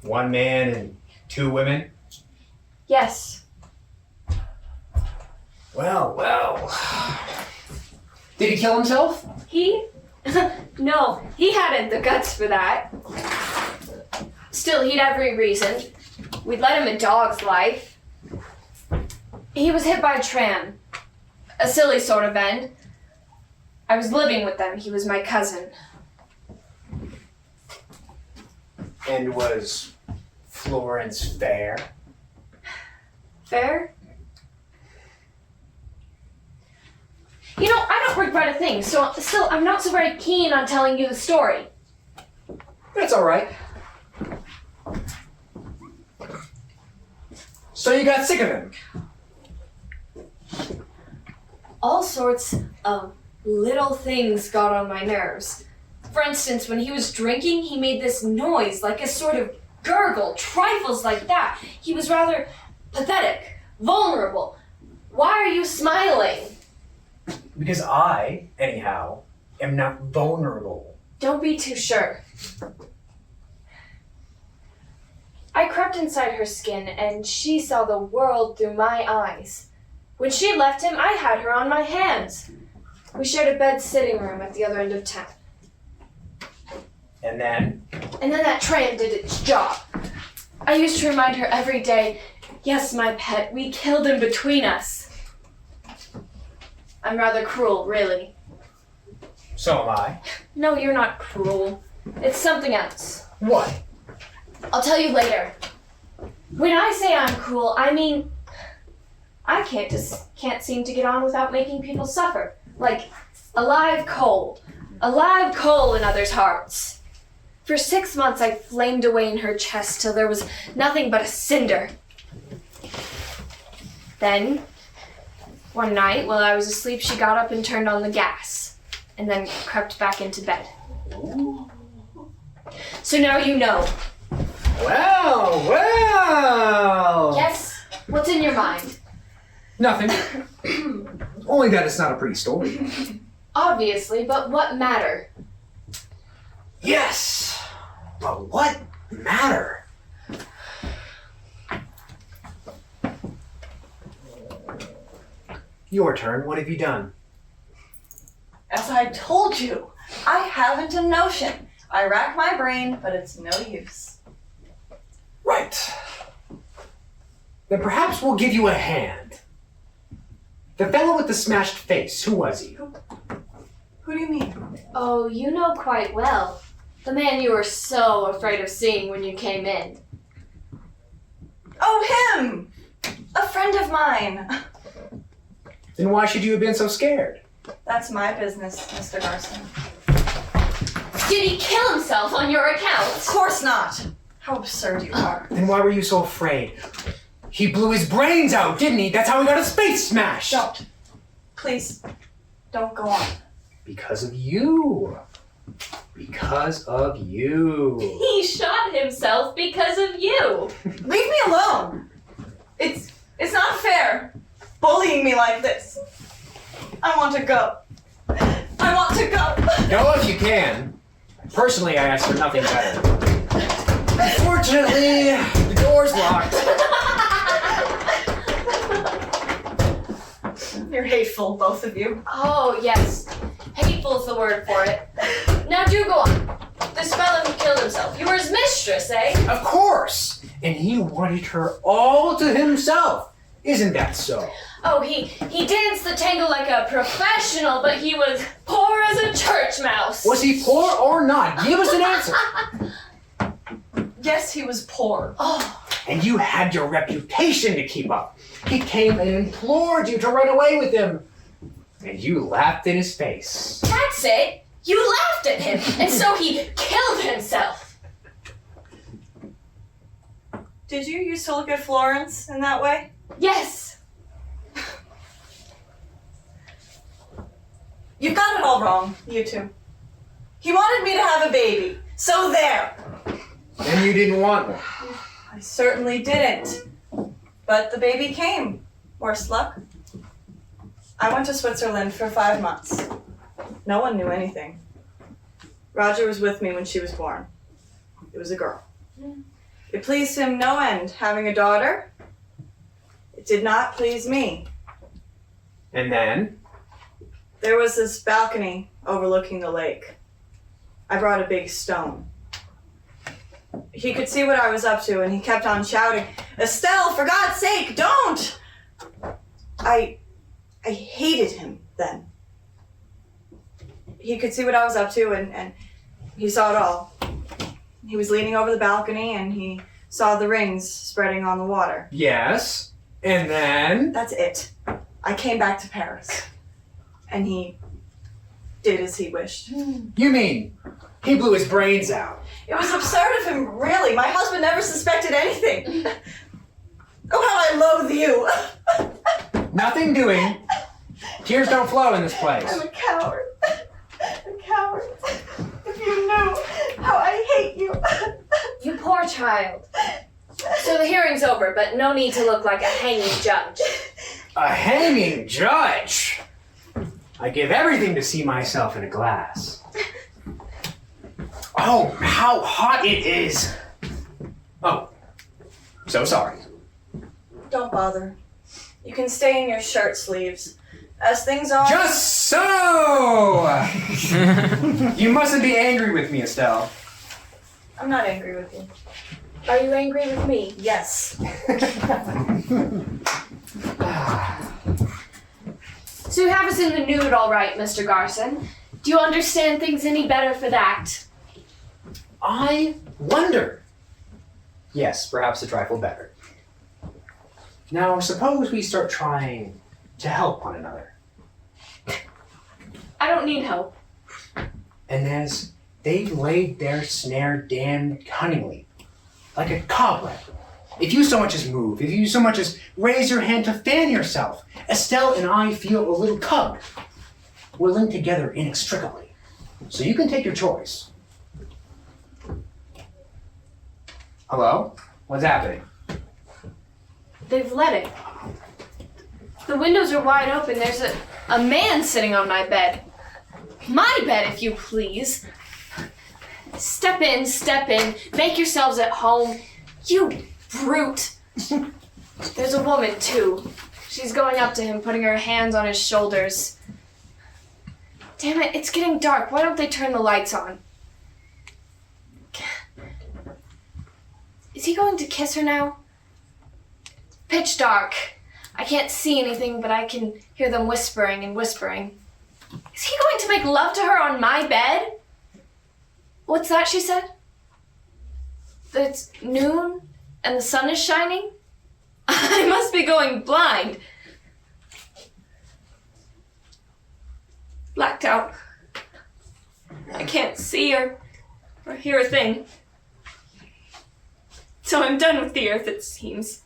1 man and 2 women? Yes. Well. Did he kill himself? He? No, he hadn't the guts for that. Still, he'd every reason. We'd let him a dog's life. He was hit by a tram. A silly sort of end. I was living with them. He was my cousin. And was Florence fair? Fair? You know, I don't regret a thing, so still, I'm not so very keen on telling you the story. That's all right. So you got sick of him? All sorts of little things got on my nerves. For instance, when he was drinking, he made this noise, like a sort of gurgle, trifles like that. He was rather pathetic, vulnerable. Why are you smiling? Because I, anyhow, am not vulnerable. Don't be too sure. I crept inside her skin, and she saw the world through my eyes. When she had left him, I had her on my hands. We shared a bed-sitting room at the other end of town. And then? And then that tram did its job. I used to remind her every day, yes, my pet, we killed him between us. I'm rather cruel, really. So am I. No, you're not cruel. It's something else. What? I'll tell you later. When I say I'm cruel, I mean I can't seem to get on without making people suffer. Like a live coal in others' hearts. For 6 months I flamed away in her chest till there was nothing but a cinder. Then, one night, while I was asleep, she got up and turned on the gas, and then crept back into bed. So now you know. Well. Yes? What's in your mind? Nothing. Only that it's not a pretty story. Obviously, but what matter? Yes! But what matter? Your turn. What have you done? As I told you, I haven't a notion. I rack my brain, but it's no use. Right. Then perhaps we'll give you a hand. The fellow with the smashed face, who was he? Who do you mean? Oh, you know quite well. The man you were so afraid of seeing when you came in. Oh, him! A friend of mine. Then why should you have been so scared? That's my business, Mr. Garcin. Did he kill himself on your account? Of course not. How absurd you are. Then why were you so afraid? He blew his brains out, didn't he? That's how he got his face smashed. Don't. Please, don't go on. Because of you. Because of you. He shot himself because of you. Leave me alone. It's not fair. Bullying me like this. I want to go. I want to go. Go if you can. Personally, I ask for nothing better. Unfortunately, the door's locked. You're hateful, both of you. Oh, yes. Hateful's the word for it. Now do go on. This fellow who killed himself, you were his mistress, eh? Of course. And he wanted her all to himself. Isn't that so? Oh, he danced the tango like a professional, but he was poor as a church mouse. Was he poor or not? Give us an answer. Yes, he was poor. Oh, And you had your reputation to keep up. He came and implored you to run away with him. And you laughed in his face. that's it. You laughed at him, and so he killed himself. Did you used to look at Florence in that way? Yes. You've got it all wrong, you two. He wanted me to have a baby. So there. And you didn't want one. I certainly didn't. But the baby came. Worse luck. I went to Switzerland for 5 months. No one knew anything. Roger was with me when she was born. It was a girl. It pleased him no end having a daughter. It did not please me. And then? There was this balcony overlooking the lake. I brought a big stone. He could see what I was up to, and he kept on shouting, "Estelle, for God's sake, don't!" I hated him then. He could see what I was up to, and he saw it all. He was leaning over the balcony, and he saw the rings spreading on the water. Yes. And then? That's it. I came back to Paris, and he did as he wished. You mean he blew his brains out? It was absurd of him, really. My husband never suspected anything. Oh, how I loathe you. Nothing doing. Tears don't flow in this place. I'm a coward. A coward. If you knew how I hate you. You poor child. So the hearing's over, but no need to look like a hanging judge. A hanging judge? I give everything to see myself in a glass. Oh, how hot it is. Oh, so sorry. Don't bother. You can stay in your shirt sleeves. As things are... Just so! You mustn't be angry with me, Estelle. I'm not angry with you. Are you angry with me? Yes. So you have us in the nude, all right, Mr. Garcin. Do you understand things any better for that? I wonder. Yes, perhaps a trifle better. Now, suppose we start trying to help one another. I don't need help. Inez, they've laid their snare damned cunningly, like a cobweb. If you so much as move, if you so much as raise your hand to fan yourself, Estelle and I feel a little tugged. We're linked together inextricably. So you can take your choice. Hello? What's happening? They've let it. The The windows are wide open. There's a man sitting on my bed. My bed, if you please. Step in, step in. Make yourselves at home. You brute. There's a woman, too. She's going up to him, putting her hands on his shoulders. Damn it, it's getting dark. Why don't they turn the lights on? Is he going to kiss her now? Pitch dark. I can't see anything, but I can hear them whispering and whispering. Is he going to make love to her on my bed? What's that she said? That it's noon and the sun is shining? I must be going blind. Blacked out. I can't see or hear a thing. So I'm done with the earth, it seems.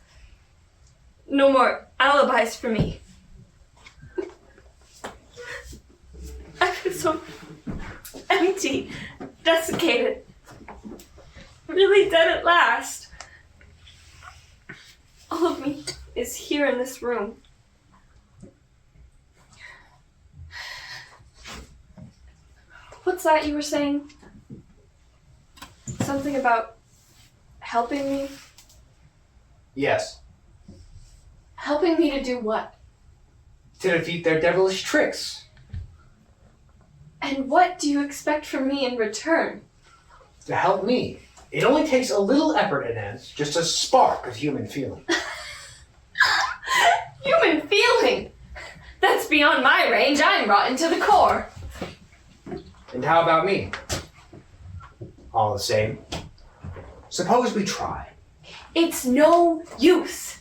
No more alibis for me. I feel so empty, desiccated, really dead at last. All of me is here in this room. What's that you were saying? Something about helping me? Yes. Helping me to do what? To defeat their devilish tricks. And what do you expect from me in return? To help me. It only takes a little effort, Inez. Just a spark of human feeling. Human feeling? That's beyond my range. I'm rotten to the core. And how about me? All the same. Suppose we try. It's no use.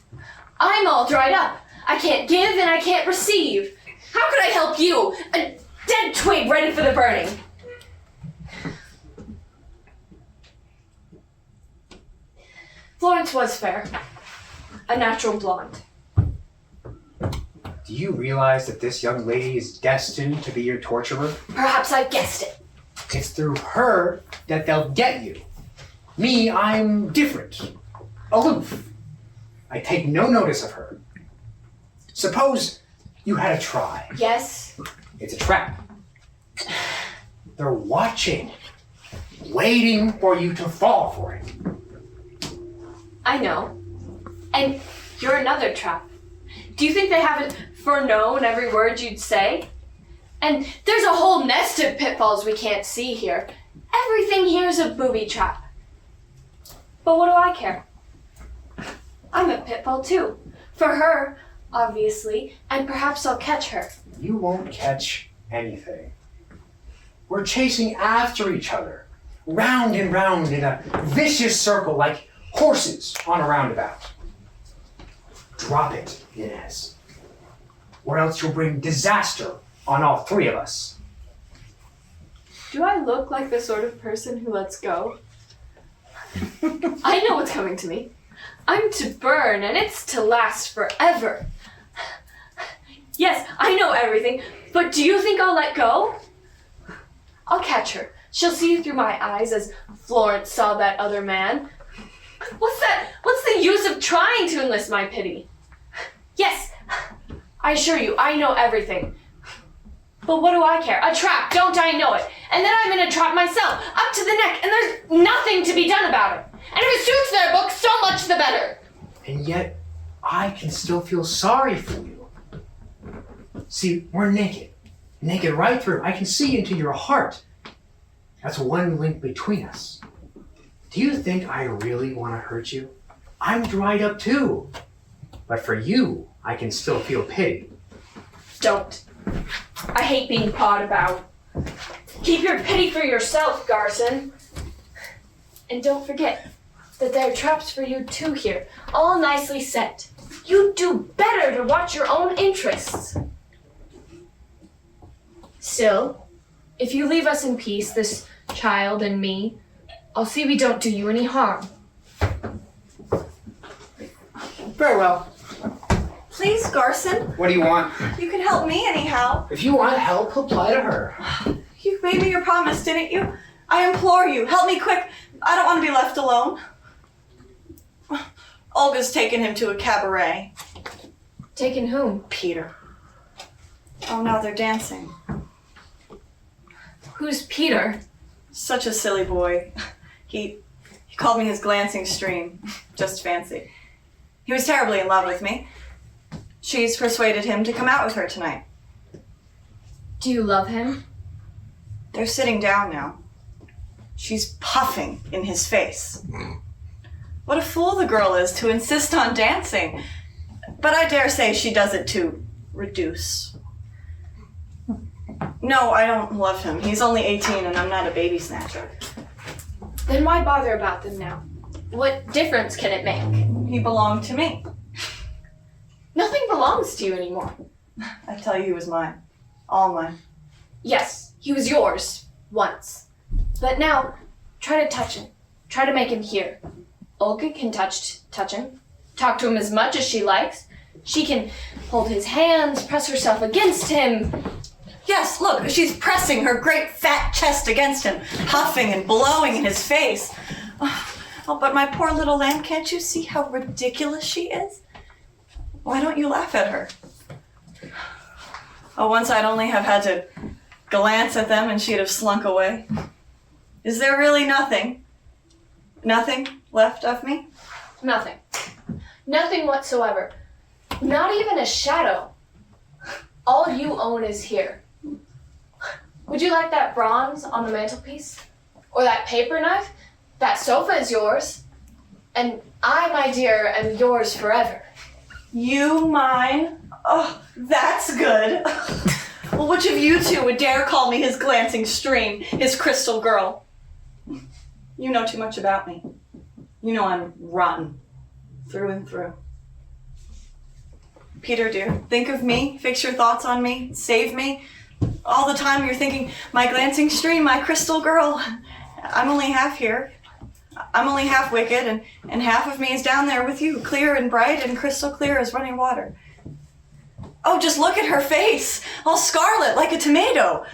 I'm all dried up. I can't give and I can't receive. How could I help you? A dead twig ready for the burning. Florence was fair. A natural blonde. Do you realize that this young lady is destined to be your torturer? Perhaps I guessed it. It's through her that they'll get you. Me, I'm different. Aloof. I take no notice of her. Suppose you had a try. Yes? It's a trap. They're watching, waiting for you to fall for it. I know. And you're another trap. Do you think they haven't foreknown every word you'd say? And there's a whole nest of pitfalls we can't see here. Everything here's a booby trap. But what do I care? I'm a pitfall too. For her, obviously, and perhaps I'll catch her. You won't catch anything. We're chasing after each other, round and round in a vicious circle like horses on a roundabout. Drop it, Inez, or else you'll bring disaster on all three of us. Do I look like the sort of person who lets go? I know what's coming to me. I'm to burn, and it's to last forever. Yes, I know everything, but do you think I'll let go? I'll catch her. She'll see through my eyes as Florence saw that other man. What's that? What's the use of trying to enlist my pity? Yes, I assure you, I know everything. But what do I care? A trap, don't I know it? And then I'm in a trap myself, up to the neck, and there's nothing to be done about it. And if it suits their book, so much the better. And yet, I can still feel sorry for you. See, we're naked. Naked right through. I can see into your heart. That's one link between us. Do you think I really want to hurt you? I'm dried up too. But for you, I can still feel pity. Don't. I hate being pawed about. Keep your pity for yourself, Garcin. And don't forget that there are traps for you too here, all nicely set. You'd do better to watch your own interests. Still, if you leave us in peace, this child and me, I'll see we don't do you any harm. Very well. Please, Garcin. What do you want? You can help me anyhow. If you want help, apply to her. You made me your promise, didn't you? I implore you, help me quick. I don't want to be left alone. Olga's taken him to a cabaret. Taken whom? Peter. Oh, now they're dancing. Who's Peter? Such a silly boy. He called me his glancing stream. Just fancy. He was terribly in love with me. She's persuaded him to come out with her tonight. Do you love him? They're sitting down now. She's puffing in his face. What a fool the girl is to insist on dancing. But I dare say she does it to reduce. No, I don't love him. He's only 18 and I'm not a baby snatcher. Then why bother about them now? What difference can it make? He belonged to me. Nothing belongs to you anymore. I tell you, he was mine. All mine. Yes, he was yours. Once. But now, try to touch him. Try to make him hear. Olga can touch him. Talk to him as much as she likes. She can hold his hands, press herself against him. Yes, look, she's pressing her great fat chest against him, huffing and blowing in his face. Oh, but my poor little lamb, can't you see how ridiculous she is? Why don't you laugh at her? Oh, once I'd only have had to glance at them and she'd have slunk away. Is there really nothing left of me? Nothing. Nothing whatsoever. Not even a shadow. All you own is here. Would you like that bronze on the mantelpiece? Or that paper knife? That sofa is yours. And I, my dear, am yours forever. You mine? Oh, that's good. Well, which of you two would dare call me his glancing stream, his crystal girl? You know too much about me. You know I'm rotten, through and through. Peter, dear, think of me, fix your thoughts on me, save me. All the time you're thinking, my glancing stream, my crystal girl. I'm only half here. I'm only half wicked, and half of me is down there with you, clear and bright and crystal clear as running water. Oh, just look at her face, all scarlet like a tomato.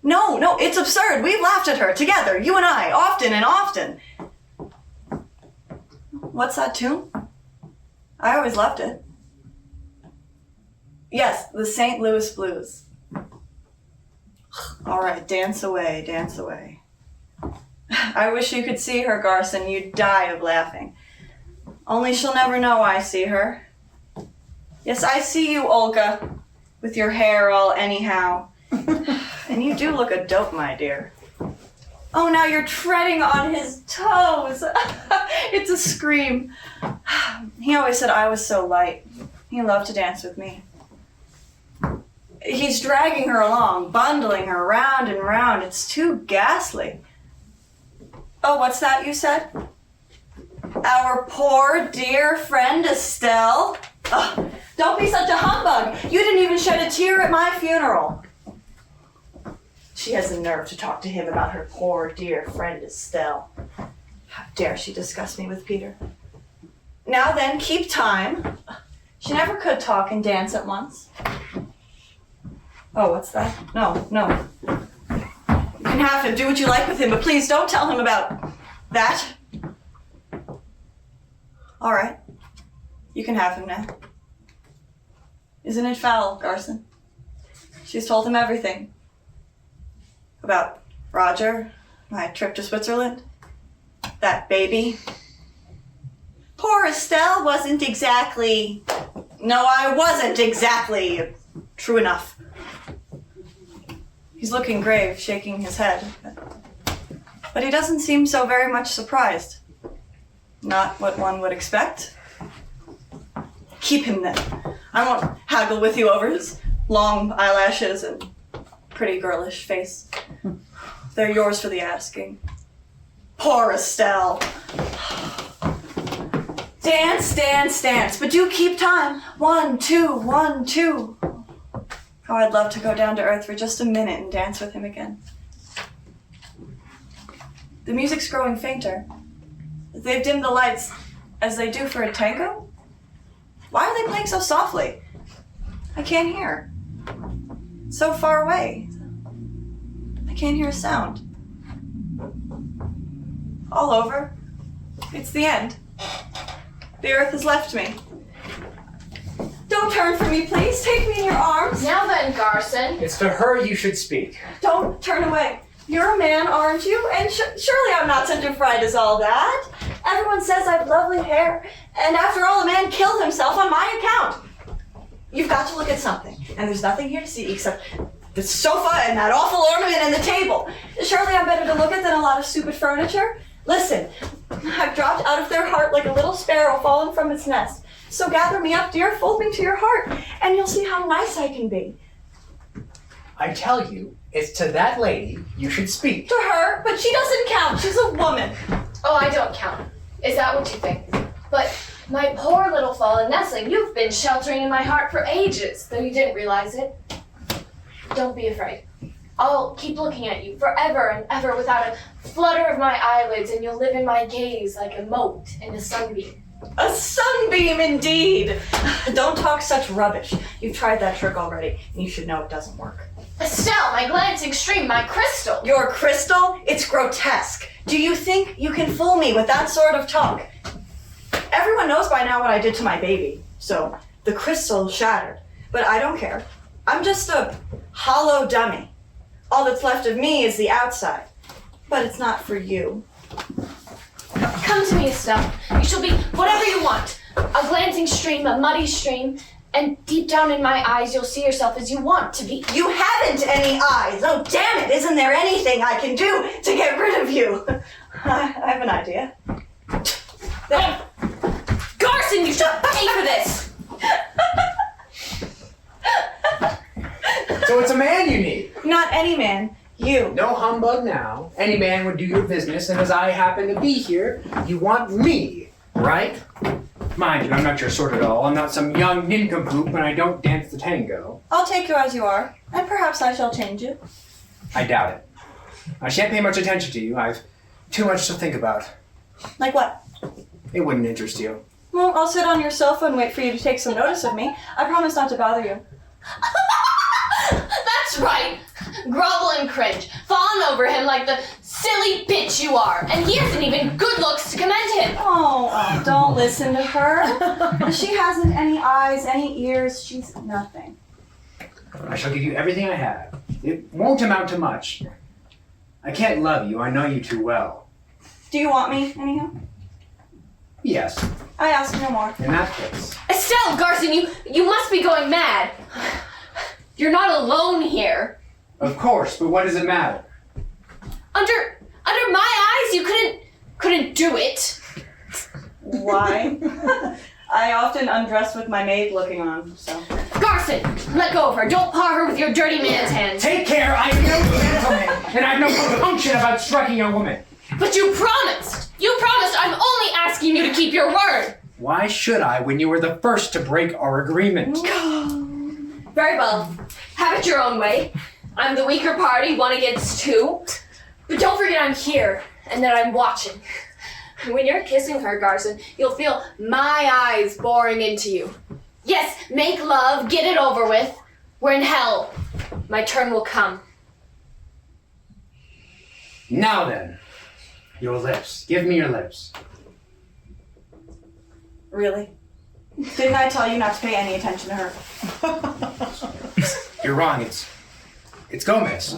No, it's absurd. We've laughed at her together, you and I, often and often. What's that tune? I always loved it. Yes, the St. Louis Blues. All right, dance away, dance away. I wish you could see her, Garcin. You'd die of laughing. Only she'll never know I see her. Yes, I see you, Olga, with your hair all anyhow. And you do look a dope, my dear. Oh, now you're treading on his toes. It's a scream. He always said I was so light. He loved to dance with me. He's dragging her along, bundling her round and round. It's too ghastly. Oh, what's that you said? Our poor dear friend Estelle. Oh, don't be such a humbug. You didn't even shed a tear at my funeral. She has the nerve to talk to him about her poor dear friend Estelle. How dare she discuss me with Peter? Now then, keep time. She never could talk and dance at once. Oh, what's that? No. You can have him, do what you like with him, but please don't tell him about that. All right. You can have him now. Isn't it foul, Garcin? She's told him everything. About Roger, my trip to Switzerland, that baby. Poor Estelle wasn't exactly... No, I wasn't exactly... True enough. He's looking grave, shaking his head. But he doesn't seem so very much surprised. Not what one would expect. Keep him then. I won't haggle with you over his long eyelashes and pretty girlish face. They're yours for the asking. Poor Estelle. Dance, dance, dance, but do keep time. 1, 2, 1, 2. Oh, I'd love to go down to earth for just a minute and dance with him again. The music's growing fainter. They've dimmed the lights as they do for a tango. Why are they playing so softly? I can't hear. It's so far away. I can't hear a sound. All over. It's the end. The earth has left me. Don't turn from me, please. Take me in your arms. Now then, Garcin. It's to her you should speak. Don't turn away. You're a man, aren't you? And surely I'm not such a fright as all that. Everyone says I have lovely hair. And after all, a man killed himself on my account. You've got to look at something. And there's nothing here to see except the sofa and that awful ornament and the table. Surely I'm better to look at than a lot of stupid furniture. Listen, I've dropped out of their heart like a little sparrow fallen from its nest. So gather me up, dear, fold me to your heart, and you'll see how nice I can be. I tell you, it's to that lady you should speak. To her, but she doesn't count. She's a woman. Oh, I don't count. Is that what you think? But my poor little fallen nestling, you've been sheltering in my heart for ages, though you didn't realize it. Don't be afraid. I'll keep looking at you forever and ever without a flutter of my eyelids, and you'll live in my gaze like a mote in a sunbeam. A sunbeam, indeed. Don't talk such rubbish. You've tried that trick already, and you should know it doesn't work. Estelle, my glancing stream, my crystal. Your crystal? It's grotesque. Do you think you can fool me with that sort of talk? Everyone knows by now what I did to my baby, so the crystal shattered. But I don't care. I'm just a hollow dummy. All that's left of me is the outside. But it's not for you. Come to me, Estelle. You shall be whatever you want. A glancing stream, a muddy stream, and deep down in my eyes you'll see yourself as you want to be. You haven't any eyes! Oh, damn it! Isn't there anything I can do to get rid of you? I have an idea. There. Garcin, you shall pay for this! So it's a man you need. Not any man. You. No humbug now. Any man would do your business, and as I happen to be here, you want me, right? Mind you, I'm not your sort at all. I'm not some young nincompoop, and I don't dance the tango. I'll take you as you are, and perhaps I shall change you. I doubt it. I shan't pay much attention to you. I've too much to think about. Like what? It wouldn't interest you. Well, I'll sit on your sofa and wait for you to take some notice of me. I promise not to bother you. That's right. Grovel and cringe, fawn over him like the silly bitch you are, and he hasn't even good looks to commend him. Oh, don't listen to her. She hasn't any eyes, any ears. She's nothing. I shall give you everything I have. It won't amount to much. I can't love you. I know you too well. Do you want me, anyhow? Yes, I ask no more. in that case. Estelle, Garcin, you must be going mad. You're not alone here. Of course, but what does it matter? Under my eyes, you couldn't do it. Why? I often undress with my maid looking on, so. Garcin, let go of her. Don't paw her with your dirty man's hands. Take care, I am no gentleman, and I have no compunction about striking a woman. But you promised. You promised. I'm only asking you to keep your word. Why should I when you were the first to break our agreement? Very well. Have it your own way. I'm the weaker party, 1 against 2. But don't forget I'm here and that I'm watching. When you're kissing her, Garcin, you'll feel my eyes boring into you. Yes, make love, get it over with. We're in hell. My turn will come. Now then, your lips. Give me your lips. Really? Didn't I tell you not to pay any attention to her? You're wrong. It's Gomez.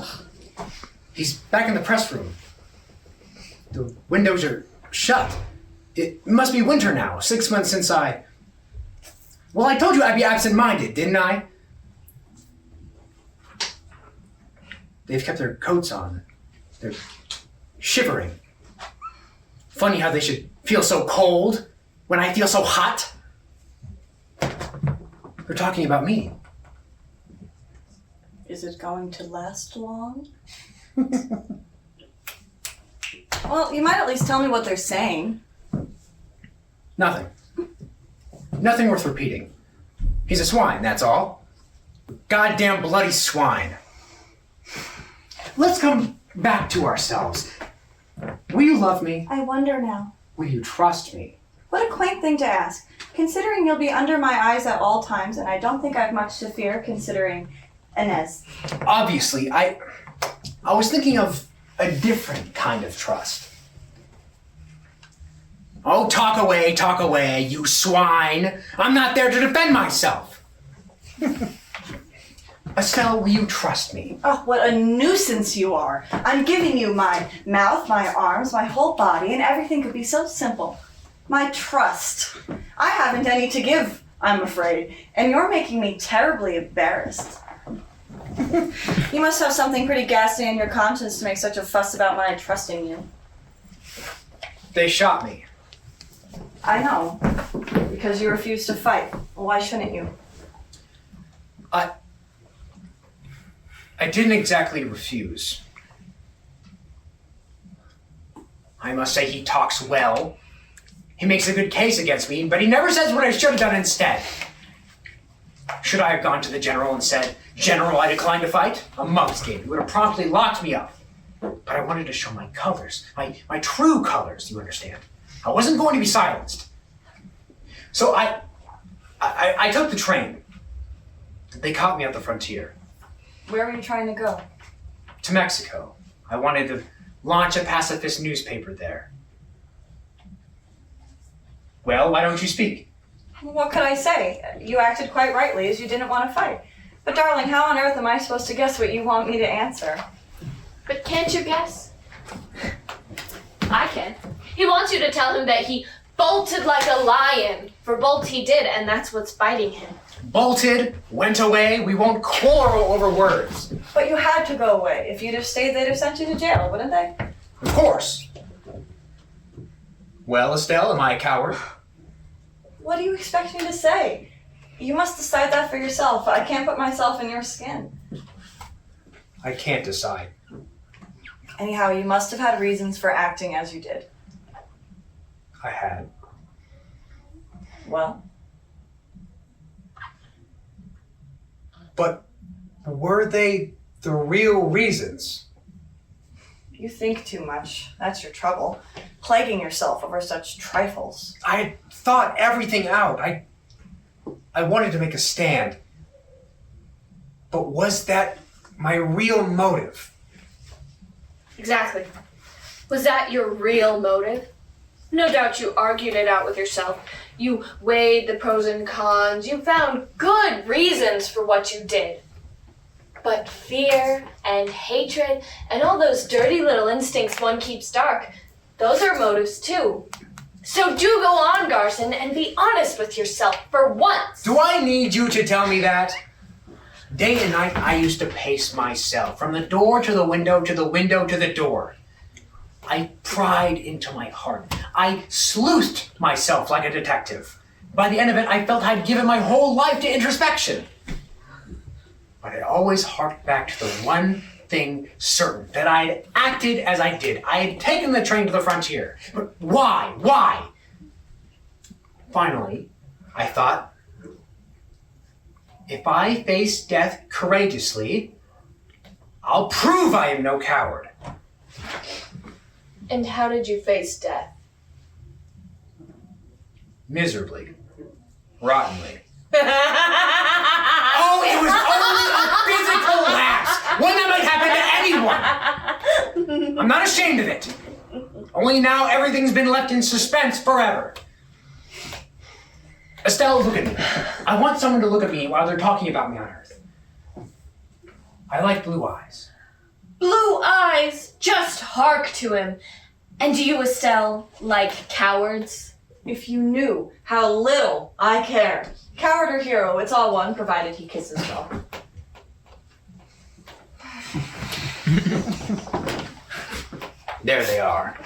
He's back in the press room. The windows are shut. It must be winter now. 6 months since I... Well, I told you I'd be absent-minded, didn't I? They've kept their coats on. They're shivering. Funny how they should feel so cold when I feel so hot. They're talking about me. Is it going to last long? Well, you might at least tell me what they're saying. Nothing. Nothing worth repeating. He's a swine, that's all. Goddamn bloody swine. Let's come back to ourselves. Will you love me? I wonder now. Will you trust me? What a quaint thing to ask, considering you'll be under my eyes at all times, and I don't think I've much to fear, considering Inez. Obviously, I was thinking of a different kind of trust. Oh, talk away, you swine. I'm not there to defend myself. Estelle, will you trust me? Oh, what a nuisance you are. I'm giving you my mouth, my arms, my whole body, and everything could be so simple. My trust. I haven't any to give, I'm afraid, and you're making me terribly embarrassed. You must have something pretty ghastly in your conscience to make such a fuss about my trusting you. They shot me. I know, because you refuse to fight. Well, why shouldn't you? I didn't exactly refuse. I must say he talks well. He makes a good case against me, but he never says what I should have done instead. Should I have gone to the general and said, "General, I decline to fight"? A mug's game. He would have promptly locked me up. But I wanted to show my colors, my true colors, you understand. I wasn't going to be silenced. So I took the train. They caught me at the frontier. Where were you trying to go? To Mexico. I wanted to launch a pacifist newspaper there. Well, why don't you speak? What could I say? You acted quite rightly, as you didn't want to fight. But darling, how on earth am I supposed to guess what you want me to answer? But can't you guess? I can. He wants you to tell him that he bolted like a lion. For bolt he did, and that's what's biting him. Bolted, went away, we won't quarrel over words. But you had to go away. If you'd have stayed, they'd have sent you to jail, wouldn't they? Of course. Well, Estelle, am I a coward? What do you expect me to say? You must decide that for yourself. I can't put myself in your skin. I can't decide. Anyhow, you must have had reasons for acting as you did. I had. Well? But were they the real reasons? You think too much. That's your trouble. Plaguing yourself over such trifles. I had thought everything out. I wanted to make a stand. But was that my real motive? Exactly. Was that your real motive? No doubt you argued it out with yourself. You weighed the pros and cons. You found good reasons for what you did. But fear and hatred and all those dirty little instincts one keeps dark, those are motives too. So do go on, Garcin, and be honest with yourself for once. Do I need you to tell me that? Day and night I used to pace myself, from the door to the window to the window to the door. I pried into my heart. I sleuthed myself like a detective. By the end of it, I felt I'd given my whole life to introspection. But I always harked back to the one thing certain, that I had acted as I did. I had taken the train to the frontier. But why? Why? Finally, I thought, if I face death courageously, I'll prove I am no coward. And how did you face death? Miserably. Rottenly. Oh, it was only a physical lapse! One that might happen to anyone! I'm not ashamed of it. Only now everything's been left in suspense forever. Estelle, look at me. I want someone to look at me while they're talking about me on Earth. I like blue eyes. Blue eyes! Just hark to him. And do you, Estelle, like cowards? If you knew how little I care. Coward or hero, it's all one, provided he kisses well. There they are,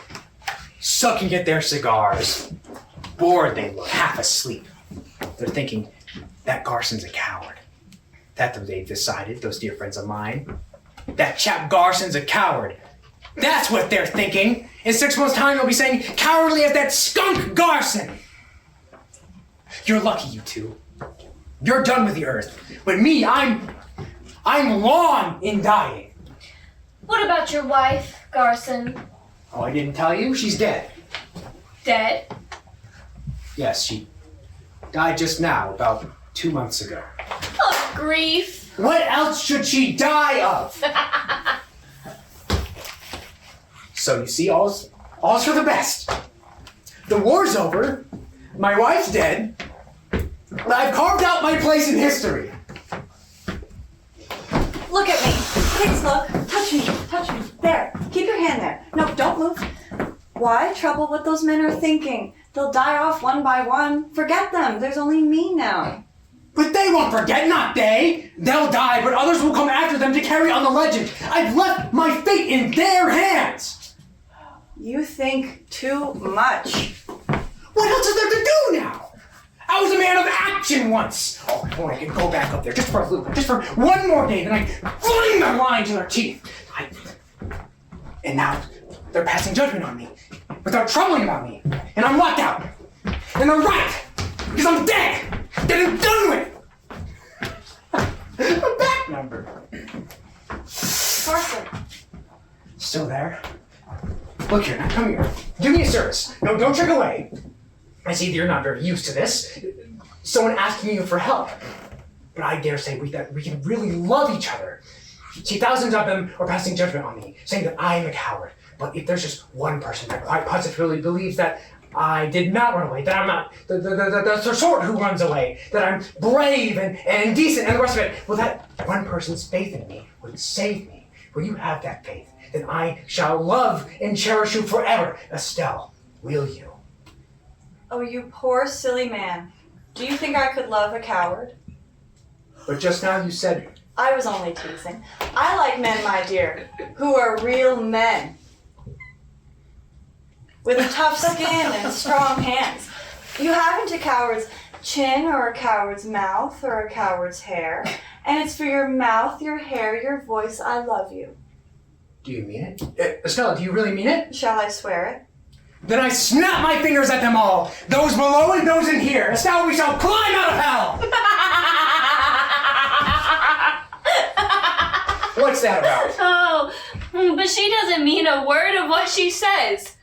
sucking at their cigars. Bored they look, half asleep. They're thinking, that Garcin's a coward. That they've decided, those dear friends of mine. That chap Garcin's a coward. That's what they're thinking. In 6 months' time, they'll be saying, cowardly as that skunk Garcin. You're lucky, you two. You're done with the Earth. But me, I'm long in dying. What about your wife, Garcin? Oh, I didn't tell you? She's dead. Dead? Yes, she died just now, about 2 months ago. Of grief. What else should she die of? So you see, all's for the best. The war's over. My wife's dead. I've carved out my place in history. Look at me. Please look. Touch me. Touch me. There. Keep your hand there. No, don't move. Why trouble what those men are thinking? They'll die off one by one. Forget them. There's only me now. But they won't forget, not they! They'll die, but others will come after them to carry on the legend. I've left my fate in their hands! You think too much. What else is there to do now? I was a man of action once! Oh, if only I could go back up there just for a loop, just for one more day, then I'd fling the line to their teeth. And now, they're passing judgment on me, without troubling about me. And I'm locked out. And they're right, because I'm dead! Dead and done with! A back number. Garcin. Still there? Look here, now come here. Do me a service. No, don't shrink away. I see that you're not very used to this. Someone asking you for help. But I dare say that we can really love each other. See, thousands of them are passing judgment on me, saying that I am a coward. But if there's just one person that quite positively believes that I did not run away, that I'm not the sort who runs away, that I'm brave and decent and the rest of it, well, that one person's faith in me would save me. Will you have that faith? Then I shall love and cherish you forever. Estelle, will you? Oh, you poor silly man. Do you think I could love a coward? But just now you said... I was only teasing. I like men, my dear, who are real men. With a tough skin and strong hands. You haven't a coward's chin or a coward's mouth or a coward's hair. And it's for your mouth, your hair, your voice, I love you. Do you mean it? Estelle, do you really mean it? Shall I swear it? Then I snap my fingers at them all. Those below and those in here. Estelle, we shall climb out of hell! What's that about? Oh, but she doesn't mean a word of what she says.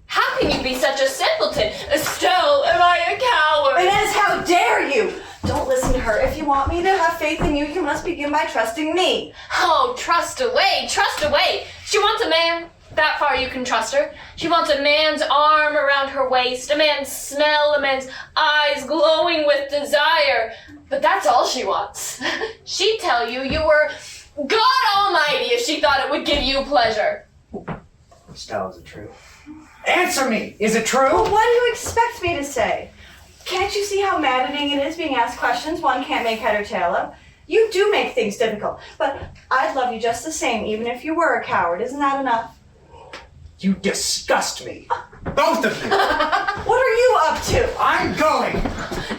How can you be such a simpleton? Estelle, am I a coward? Inez, how dare you! Don't listen to her. If you want me to have faith in you, you must begin by trusting me. Oh, trust away, trust away. She wants a man. That far you can trust her. She wants a man's arm around her waist, a man's smell, a man's eyes glowing with desire. But that's all she wants. She'd tell you you were God Almighty if she thought it would give you pleasure. Estelle, is it true? Answer me! Is it true? Well, what do you expect me to say? Can't you see how maddening it is being asked questions one can't make head or tail of? You do make things difficult, but I'd love you just the same, even if you were a coward. Isn't that enough? You disgust me. Both of you. What are you up to? I'm going.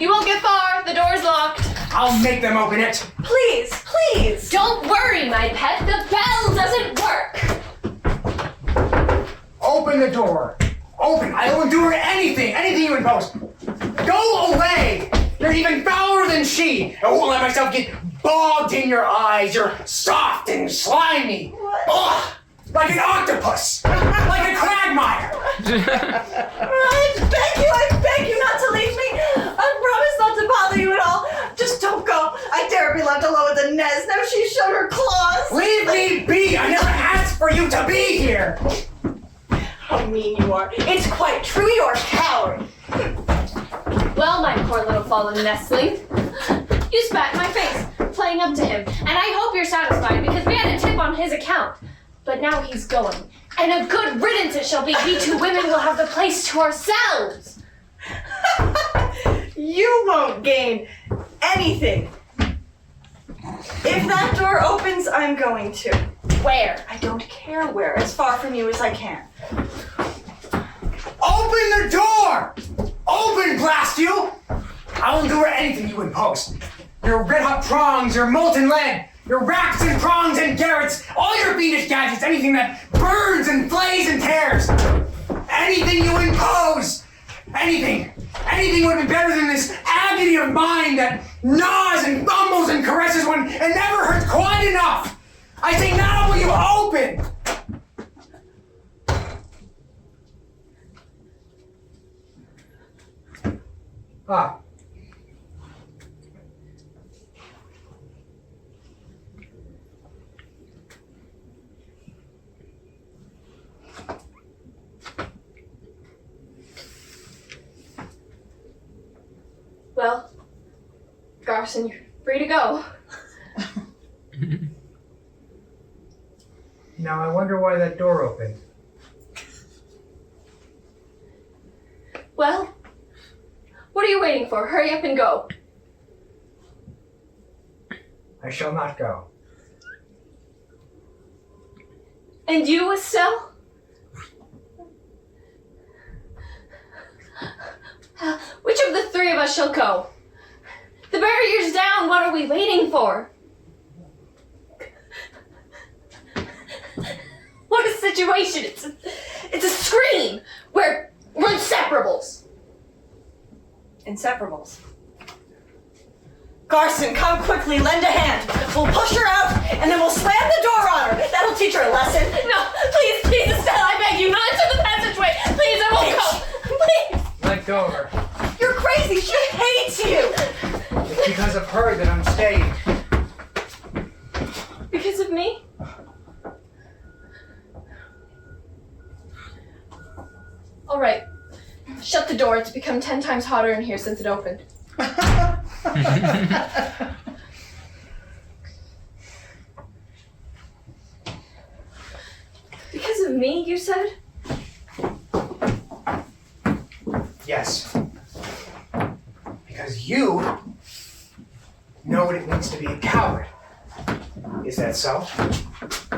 You won't get far. The door's locked. I'll make them open it. Please, please. Don't worry, my pet. The bell doesn't work. Open the door. Open. I will endure anything you impose. Go away. You're even fouler than she. I won't let myself get bogged in your eyes. You're soft and slimy. What? Ugh. Like an octopus. Like a quagmire. I beg you not to leave me. I promise not to bother you at all. Just don't go. I dare be left alone with Inez. Now she's shown her claws. Leave me be. I never asked for you to be here. How mean you are. It's quite true. You're a coward. Well, my poor little fallen nestling, you spat in my face, playing up to him, and I hope you're satisfied because we had a tip on his account. But now he's going, and a good riddance it shall be. We two women will have the place to ourselves. You won't gain anything. If that door opens, I'm going to. Where? I don't care where, as far from you as I can. Open the door! Open, blast you! I'll endure anything you impose. Your red-hot prongs, your molten lead, your racks and prongs and garrets, all your fiendish gadgets, anything that burns and flays and tears. Anything you impose! Anything would be better than this agony of mind that gnaws and fumbles and caresses one and never hurts quite enough. I say now will you open? Ah. Well, Garcin, you're free to go. Now I wonder why that door opened. Well, what are you waiting for? Hurry up and go. I shall not go. And you, Estelle? Which of the three of us shall go? The barrier's down. What are we waiting for? What a situation. It's a scream. We're inseparables. Inseparables. Garcin, come quickly, lend a hand. We'll push her out, and then we'll slam the door on her. That'll teach her a lesson. No, please, Estelle, I beg you, not into the passageway. Please, I won't go. Please. Let go of her. You're crazy. She hates you. It's because of her that I'm staying. Because of me? All right. Shut the door. It's become 10 times hotter in here since it opened. Because of me, you said? Yes. Because you know what it means to be a coward. Is that so?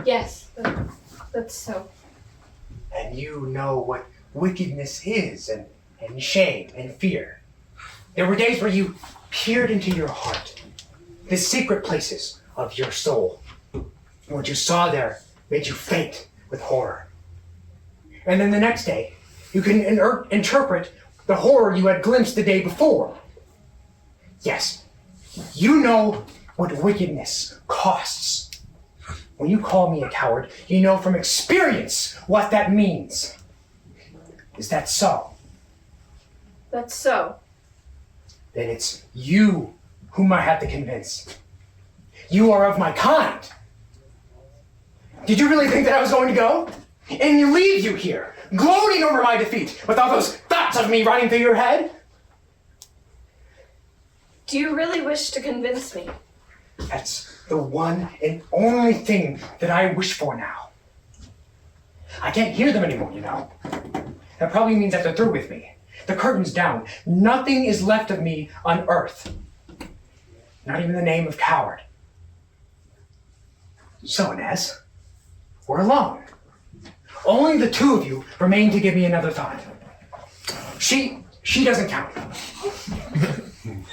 Yes, that's so. And you know what wickedness is, and shame and fear. There were days where you peered into your heart, the secret places of your soul. And what you saw there made you faint with horror. And then the next day, you can interpret the horror you had glimpsed the day before. Yes, you know what wickedness costs. When you call me a coward, you know from experience what that means. Is that so? That's so. Then it's you whom I have to convince. You are of my kind. Did you really think that I was going to go? And you leave you here, gloating over my defeat, with all those thoughts of me running through your head? Do you really wish to convince me? That's the one and only thing that I wish for now. I can't hear them anymore, you know. That probably means that they're through with me. The curtain's down. Nothing is left of me on earth. Not even the name of coward. So, Inez, we're alone. Only the two of you remain to give me another thought. She doesn't count.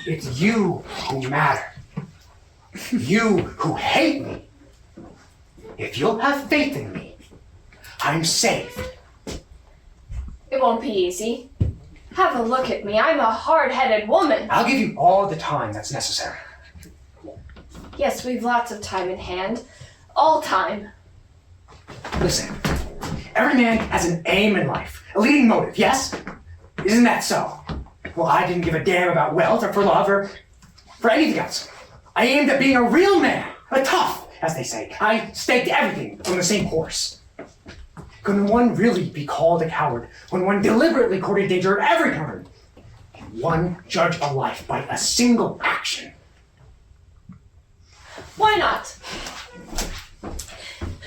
It's you who matter. You who hate me. If you'll have faith in me, I'm safe. It won't be easy. Have a look at me. I'm a hard-headed woman. I'll give you all the time that's necessary. Yes, we've lots of time in hand. All time. Listen, every man has an aim in life, a leading motive, yes? Isn't that so? Well, I didn't give a damn about wealth or for love or for anything else. I aimed at being a real man, a tough, as they say. I staked everything on the same horse. Can one really be called a coward when one deliberately courted danger at every turn? Can one judge a life by a single action? Why not?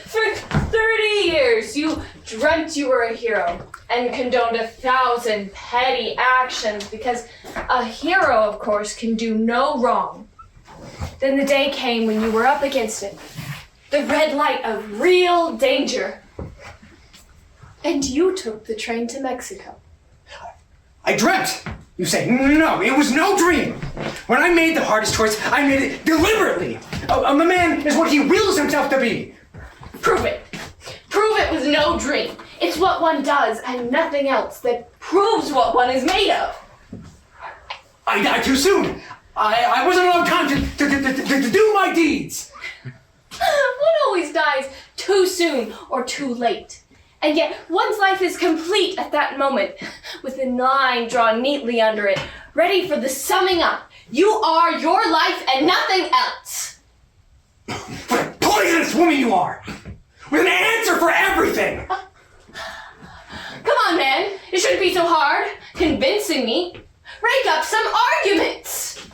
For 30 years, you dreamt you were a hero and condoned 1,000 petty actions because a hero, of course, can do no wrong. Then the day came when you were up against it, the red light of real danger. And you took the train to Mexico. I dreamt, you say. No, it was no dream. When I made the hardest choice, I made it deliberately. A man is what he wills himself to be. Prove it. Prove it was no dream. It's what one does and nothing else that proves what one is made of. I died too soon. I wasn't allowed time to do my deeds. One always dies too soon or too late. And yet one's life is complete at that moment, with a line drawn neatly under it, ready for the summing up. You are your life and nothing else. What a poisonous woman you are! With an answer for everything! Come on, man. It shouldn't be so hard. Convincing me. Rake up some arguments.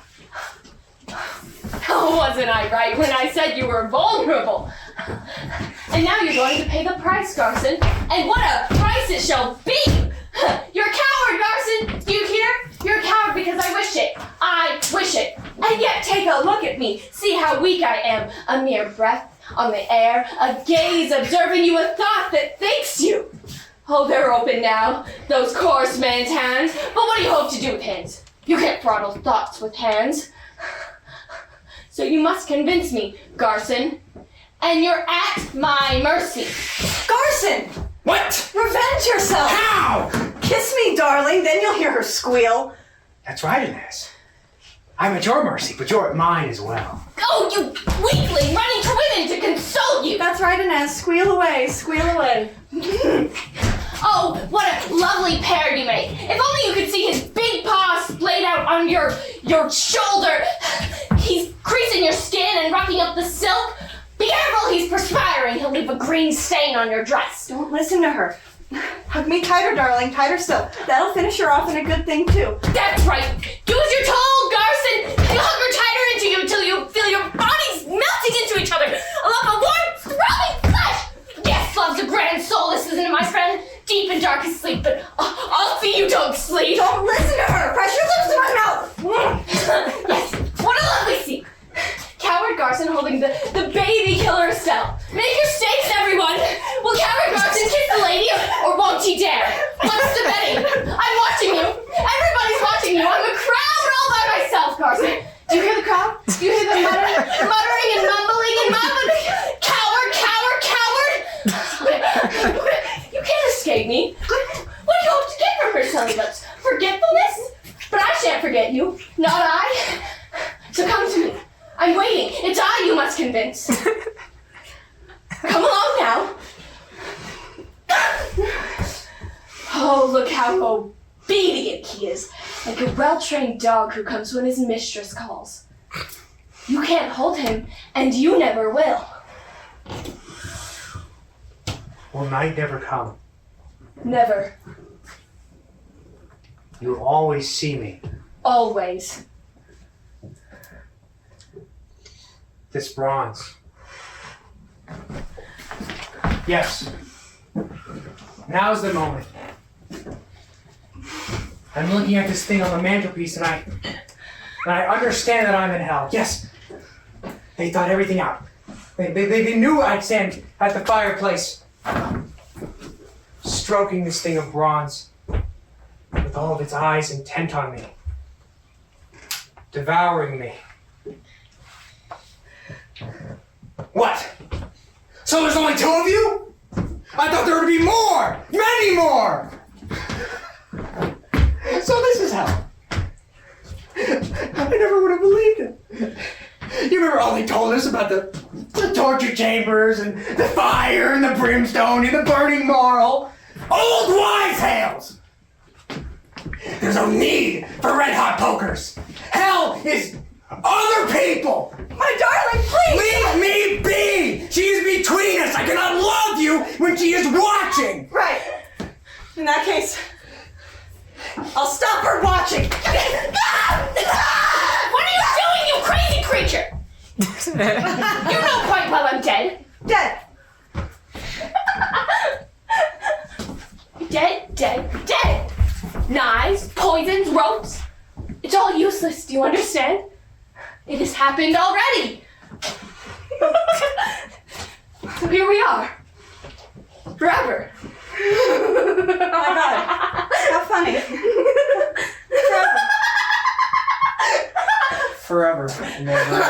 Oh, wasn't I right when I said you were vulnerable? And now you're going to pay the price, Garcin. And what a price it shall be! You're a coward, Garcin! Do you hear? You're a coward because I wish it. I wish it. And yet take a look at me. See how weak I am. A mere breath on the air. A gaze observing you. A thought that thinks you. Oh, they're open now. Those coarse man's hands. But what do you hope to do with hands? You can't throttle thoughts with hands. So you must convince me, Garcin. And you're at my mercy. Garcin! What? Revenge yourself! How? Kiss me, darling, then you'll hear her squeal. That's right, Inez. I'm at your mercy, but you're at mine as well. Oh, you weakling, running to women to console you! That's right, Inez. Squeal away, squeal away. Oh, what a lovely pair you make. If only you could see his big paw splayed out on your shoulder. He's creasing your skin and rocking up the silk. Be careful, he's perspiring. He'll leave a green stain on your dress. Don't listen to her. Hug me tighter, darling, tighter still. That'll finish her off in a good thing, too. That's right. Do as you're told, Garcin. You hug her tighter into you until you feel your bodies melting into each other. A lump of warm, throbbing flesh. Yes, love's a grand solace, isn't it, my friend? Deep and dark is sleep, but I'll see you don't sleep. Don't listen to her. Press your lips to my mouth. Yes, what a lovely scene. Coward Garcin holding the baby killer Estelle. Make your stakes, everyone. Will Coward Garcin kiss the lady, or won't he dare? What's the betting? I'm watching you. Everybody's watching you. I'm a crowd all by myself, Garcin. Do you hear the crowd? Do you hear them muttering and mumbling and mumbling? Coward, coward, coward! You can't escape me. What do you hope to get from her, silly lips? Forgetfulness? But I shan't forget you. Not I. So come to me. I'm waiting. It's I you must convince. Come along now. Oh, look how obedient he is. Like a well-trained dog who comes when his mistress calls. You can't hold him, and you never will. Will night never come? Never. You'll always see me. Always. This bronze. Yes. Now's the moment. I'm looking at this thing on the mantelpiece and I understand that I'm in hell. Yes. They thought everything out. They knew I'd stand at the fireplace, stroking this thing of bronze with all of its eyes intent on me, devouring me. What? So there's only two of you? I thought there would be more! Many more! So this is hell. I never would have believed it. You remember all they told us about the torture chambers and the fire and the brimstone and the burning marl? Old wives' tales! There's no need for red-hot pokers. Hell is other people! My darling, please! Leave me be! She is between us! I cannot love you when she is watching! Right. In that case, I'll stop her watching. What are you doing, you crazy creature? You know quite well I'm dead. Dead. Dead, dead, dead. Knives, poisons, ropes. It's all useless, do you understand? It has happened already. So here we are. Forever. My God. How funny. Forever. Forever. Never.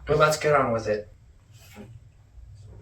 Well, let's get on with it.